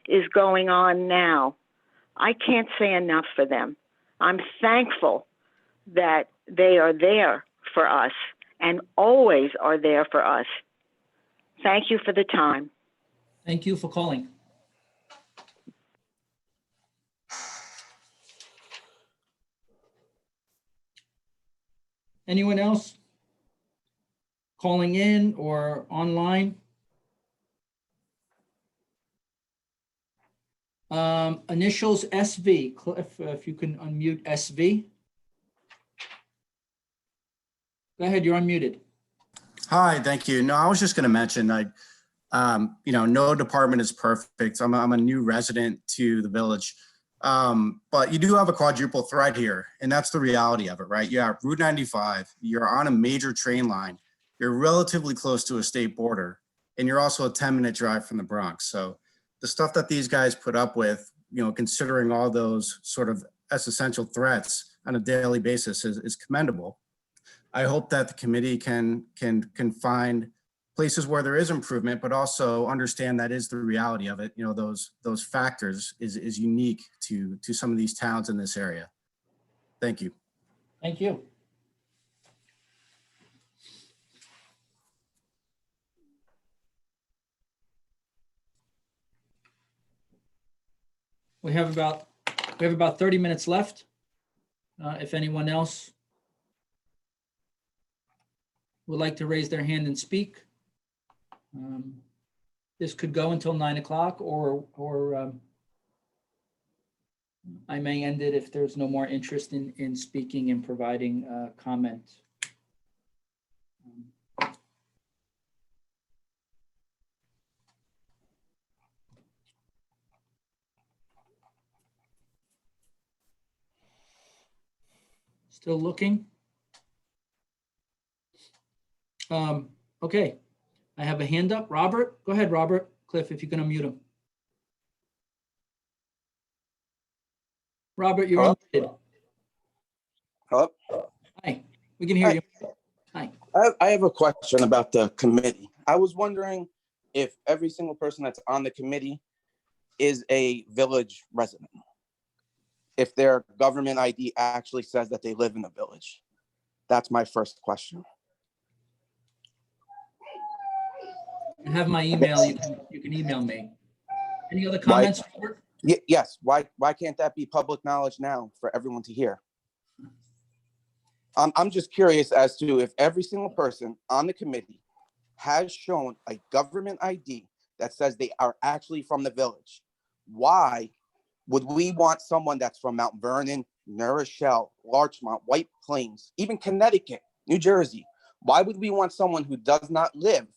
M: is going on now. I can't say enough for them. I'm thankful that they are there for us and always are there for us. Thank you for the time.
A: Thank you for calling. Anyone else calling in or online? Initials SV. Cliff, if you can unmute SV. Go ahead, you're unmuted.
N: Hi, thank you. No, I was just going to mention, no department is perfect. I'm a new resident to the village, but you do have a quadruple threat here, and that's the reality of it, right? You have Route 95, you're on a major train line, you're relatively close to a state border, and you're also a 10-minute drive from the Bronx. So the stuff that these guys put up with, considering all those sort of existential threats on a daily basis is commendable. I hope that the committee can find places where there is improvement, but also understand that is the reality of it. Those factors is unique to some of these towns in this area. Thank you.
A: Thank you. We have about 30 minutes left. If anyone else would like to raise their hand and speak. This could go until 9 o'clock, or I may end it if there's no more interest in speaking and providing comment. Still looking. Okay, I have a hand up. Robert, go ahead, Robert. Cliff, if you can unmute him. Robert, you're unmuted.
O: Hello?
A: Hi, we can hear you. Hi.
O: I have a question about the committee. I was wondering if every single person that's on the committee is a village resident. If their government ID actually says that they live in the village. That's my first question.
A: You have my email. You can email me. Any other comments?
O: Yes. Why can't that be public knowledge now for everyone to hear? I'm just curious as to if every single person on the committee has shown a government ID that says they are actually from the village. Why would we want someone that's from Mount Vernon, New Rochelle, Larchmont, White Plains, even Connecticut, New Jersey? Why would we want someone who does not live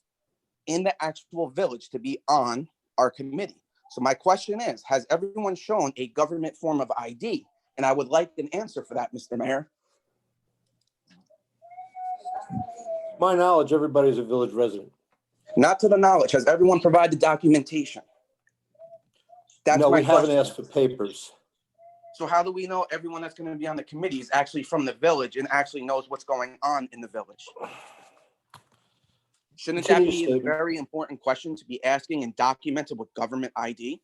O: in the actual village to be on our committee? So my question is, has everyone shown a government form of ID? And I would like an answer for that, Mr. Mayor.
W: My knowledge, everybody's a village resident.
O: Not to the knowledge. Has everyone provided documentation? That's
W: No,
O: my
W: we haven't
O: question.
W: asked for papers.
O: So how do we know everyone that's going to be on the committee is actually from the village and actually knows what's going on in the village? Shouldn't that be a very important question to be asking and documented with government ID?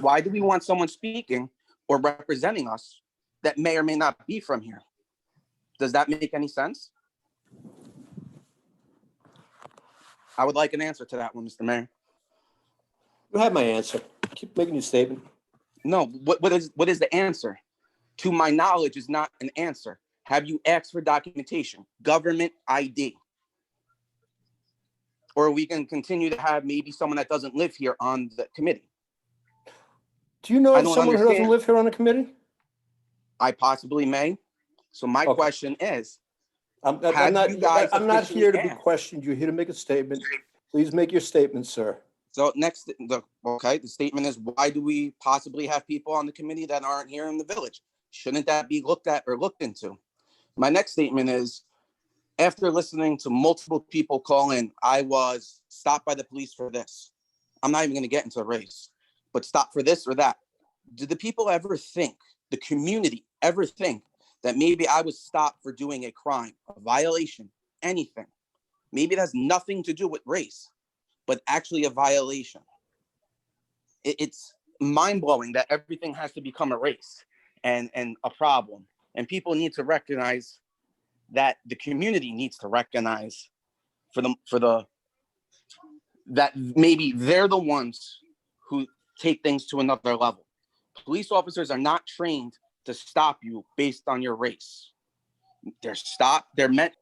O: Why do we want someone speaking or representing us that may or may not be from here? Does that make any sense? I would like an answer to that one, Mr. Mayor.
W: You have my answer. Keep making your statement.
O: No, what is the answer? To my knowledge is not an answer. Have you asked for documentation? Government ID. Or we can continue to have maybe someone that doesn't live here on the committee.
W: Do you know of someone who doesn't live here on the committee?
O: I possibly may. So my question is,
W: I'm not here to be questioned. You're here to make a statement. Please make your statement, sir.
O: So the statement is, why do we possibly have people on the committee that aren't here in the village? Shouldn't that be looked at or looked into? My next statement is, after listening to multiple people call in, I was stopped by the police for this. I'm not even going to get into a race, but stop for this or that. Do the people ever think, the community ever think that maybe I was stopped for doing a crime, a violation, anything? Maybe it has nothing to do with race, but actually a violation. It's mind-blowing that everything has to become a race and a problem. And people need to recognize that the community needs to recognize that maybe they're the ones who take things to another level. Police officers are not trained to stop you based on your race. They're meant.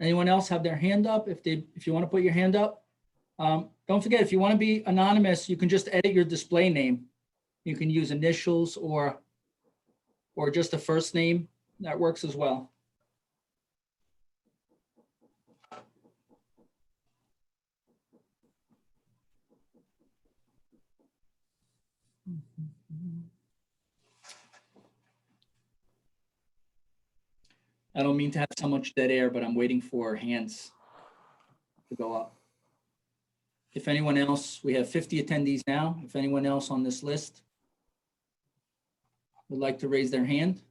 A: Anyone else have their hand up? If you want to put your hand up. Don't forget, if you want to be anonymous, you can just edit your display name. You can use initials or just a first name. That works as well. I don't mean to have so much dead air, but I'm waiting for hands to go up. If anyone else, we have 50 attendees now. If anyone else on this list would like to raise their hand.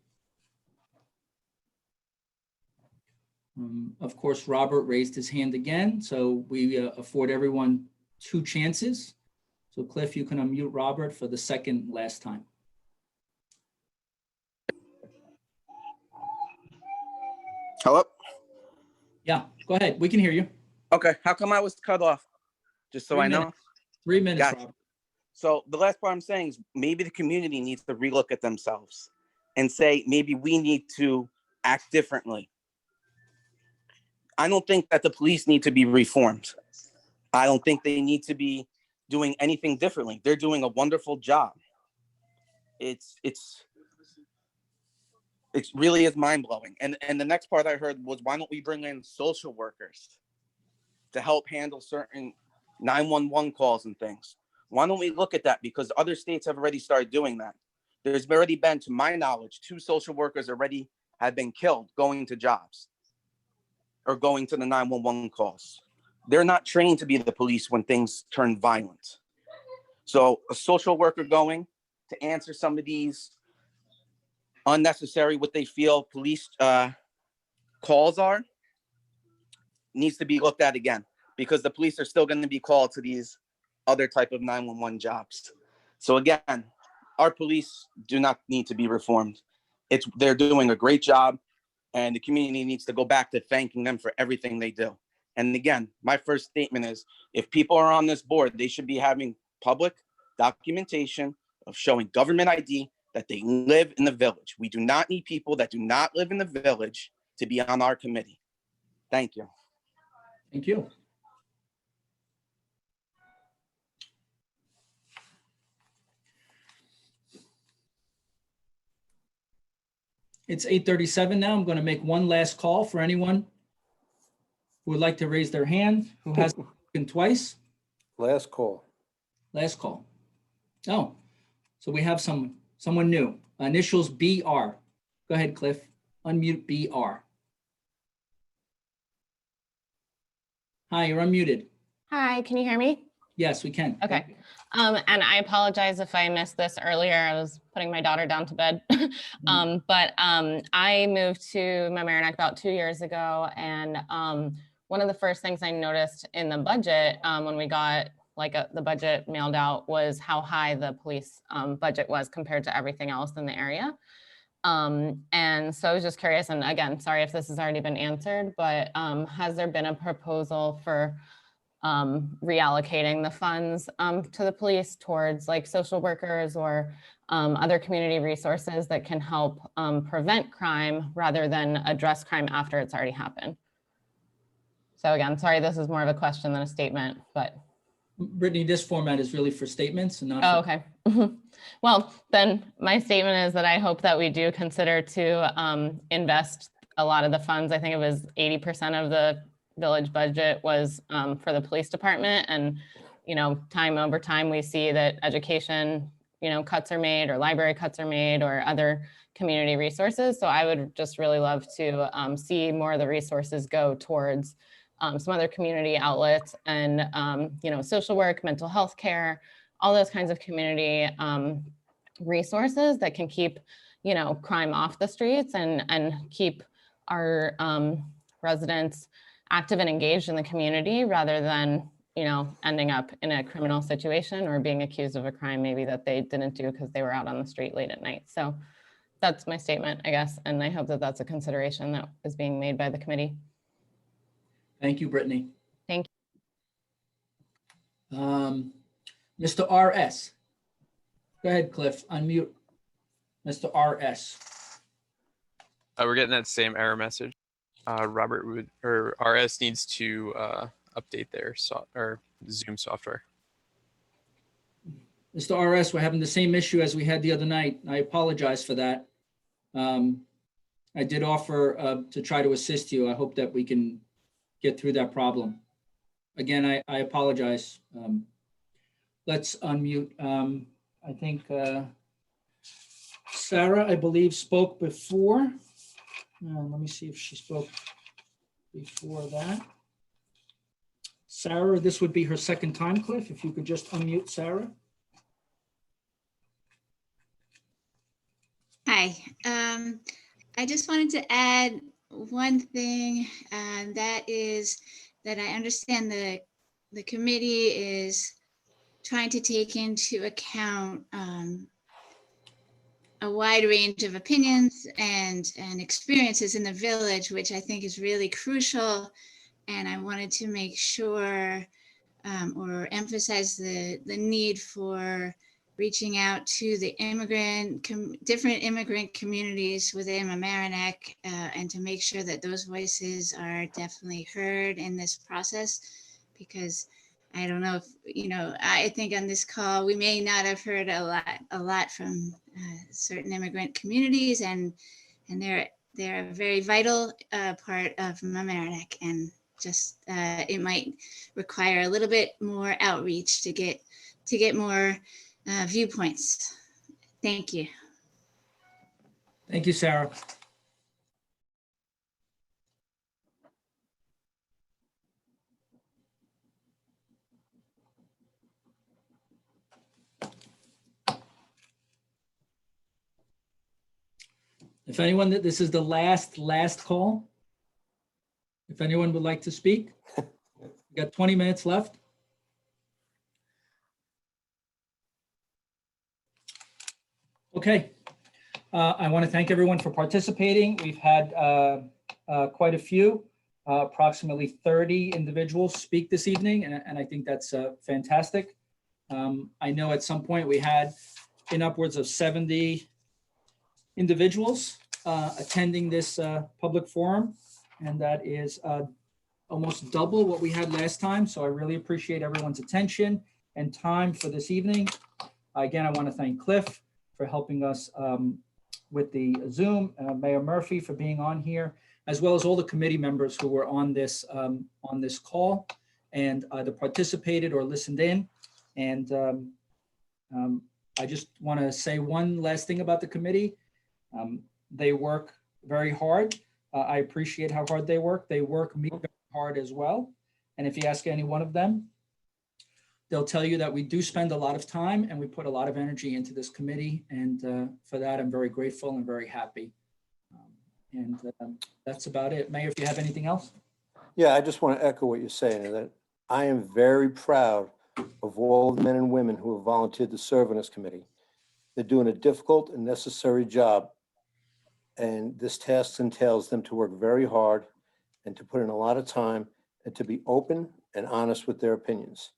A: Of course, Robert raised his hand again, so we afford everyone 2 chances. So Cliff, you can unmute Robert for the second last time.
O: Hello?
A: Yeah, go ahead. We can hear you.
O: Okay, how come I was cut off? Just so
A: 3
O: I know.
A: minutes. 3 minutes,
O: Gotcha.
A: Robert.
O: So the last part I'm saying is maybe the community needs to relook at themselves and say, maybe we need to act differently. I don't think that the police need to be reformed. I don't think they need to be doing anything differently. They're doing a wonderful job. It really is mind-blowing. And the next part I heard was, why don't we bring in social workers to help handle certain 911 calls and things? Why don't we look at that? Because other states have already started doing that. There's already been, to my knowledge, 2 social workers already have been killed going to jobs or going to the 911 calls. They're not trained to be the police when things turn violent. So a social worker going to answer some of these unnecessary, what they feel police calls are, needs to be looked at again, because the police are still going to be called to these other type of 911 jobs. So again, our police do not need to be reformed. They're doing a great job, and the community needs to go back to thanking them for everything they do. And again, my first statement is, if people are on this board, they should be having public documentation of showing government ID that they live in the village. We do not need people that do not live in the village to be on our committee. Thank you.
A: Thank you. It's 8:37 now. I'm going to make one last call for anyone who would like to raise their hand, who has spoken twice.
W: Last call.
A: Last call. Oh, so we have someone new. Initials BR. Go ahead, Cliff. Unmute BR. Hi, you're unmuted.
P: Hi, can you hear me?
A: Yes, we can.
P: Okay. And I apologize if I missed this earlier. I was putting my daughter down to bed. But I moved to Mamaroneck about 2 years ago. And one of the first things I noticed in the budget when we got the budget mailed out was how high the police budget was compared to everything else in the area. And so I was just curious, and again, sorry if this has already been answered, but has there been a proposal for reallocating the funds to the police towards like social workers or other community resources that can help prevent crime rather than address crime after it's already happened? So again, sorry, this is more of a question than a statement, but.
A: Brittany, this format is really for statements and not.
P: Oh, okay. Well, then my statement is that I hope that we do consider to invest a lot of the funds. I think it was 80% of the village budget was for the police department. And, time over time, we see that education, cuts are made, or library cuts are made, or other community resources. So I would just really love to see more of the resources go towards some other community outlets and, social work, mental health care, all those kinds of community resources that can keep, crime off the streets and keep our residents active and engaged in the community rather than, ending up in a criminal situation or being accused of a crime maybe that they didn't do because they were out on the street late at night. So that's my statement, I guess. And I hope that that's a consideration that is being made by the committee.
A: Thank you, Brittany.
P: Thank
A: you. Mr. RS. Go ahead, Cliff. Unmute Mr. RS.
H: We're getting that same error message. Robert would, or RS needs to update their Zoom software.
A: Mr. RS, we're having the same issue as we had the other night. I apologize for that. I did offer to try to assist you. I hope that we can get through that problem. Again, I apologize. Let's unmute. I think Sarah, I believe, spoke before. Let me see if she spoke before that. Sarah, this would be her second time, Cliff. If you could just unmute Sarah.
L: Hi. I just wanted to add one thing, that is that I understand the committee is trying to take into account a wide range of opinions and experiences in the village, which I think is really crucial. And I wanted to make sure or emphasize the need for reaching out to the different immigrant communities within Mamaroneck, and to make sure that those voices are definitely heard in this process, because I don't know if, I think on this call, we may not have heard a lot from certain immigrant communities, and they're a very vital part of Mamaroneck, and just it might require a little bit more outreach to get more viewpoints. Thank you.
A: Thank you, Sarah. If anyone, this is the last call. If anyone would like to speak, we got 20 minutes left. Okay. I want to thank everyone for participating. We've had quite a few, approximately 30 individuals speak this evening, and I think that's fantastic. I know at some point we had in upwards of 70 individuals attending this public forum, and that is almost double what we had last time. So I really appreciate everyone's attention and time for this evening. Again, I want to thank Cliff for helping us with the Zoom, Mayor Murphy for being on here, as well as all the committee members who were on this call and either participated or listened in. And I just want to say one last thing about the committee. They work very hard. I appreciate how hard they work. They work me very hard as well. And if you ask any one of them, they'll tell you that we do spend a lot of time and we put a lot of energy into this committee. And for that, I'm very grateful and very happy. And that's about it. Mayor, if you have anything else?
W: Yeah, I just want to echo what you're saying, and that I am very proud of all the men and women who have volunteered to serve on this committee. They're doing a difficult and necessary job. And this task entails them to work very hard and to put in a lot of time and to be open and honest with their opinions.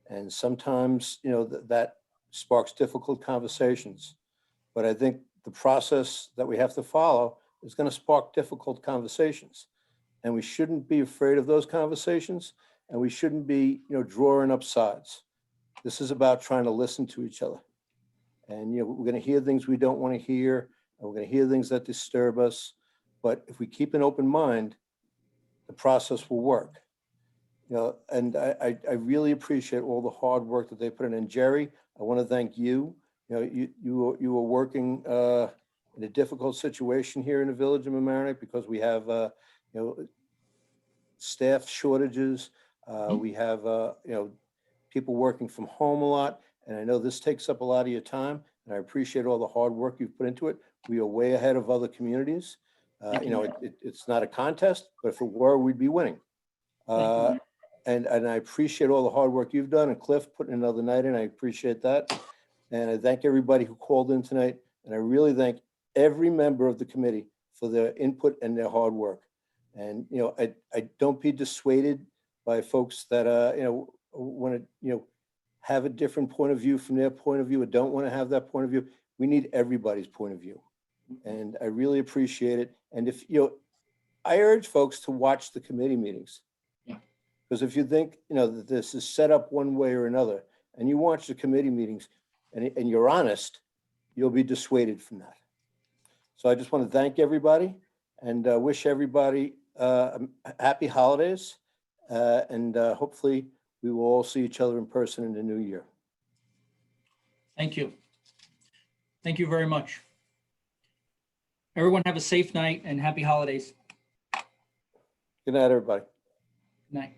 W: And sometimes, that sparks difficult conversations. But I think the process that we have to follow is going to spark difficult conversations. And we shouldn't be afraid of those conversations, and we shouldn't be, drawing up sides. This is about trying to listen to each other. And, we're going to hear things we don't want to hear, and we're going to hear things that disturb us. But if we keep an open mind, the process will work. And I really appreciate all the hard work that they put in. And Jerry, I want to thank you. You were working in a difficult situation here in the village of Mamaroneck because we have staff shortages. We have people working from home a lot, and I know this takes up a lot of your time. And I appreciate all the hard work you've put into it. We are way ahead of other communities. It's not a contest, but if it were, we'd be winning. And I appreciate all the hard work you've done, and Cliff putting another night in. I appreciate that. And I thank everybody who called in tonight. And I really thank every member of the committee for their input and their hard work. And, I don't be dissuaded by folks that, want to, have a different point of view from their point of view or don't want to have that point of view. We need everybody's point of view. And I really appreciate it. And if, I urge folks to watch the committee meetings.
A: Yeah.
W: Because if you think, that this is set up one way or another, and you watch the committee meetings and you're honest, you'll be dissuaded from that. So I just want to thank everybody and wish everybody happy holidays. And hopefully we will all see each other in person in the new year.
A: Thank you. Thank you very much. Everyone have a safe night and happy holidays.
W: Good night, everybody.
A: Good night.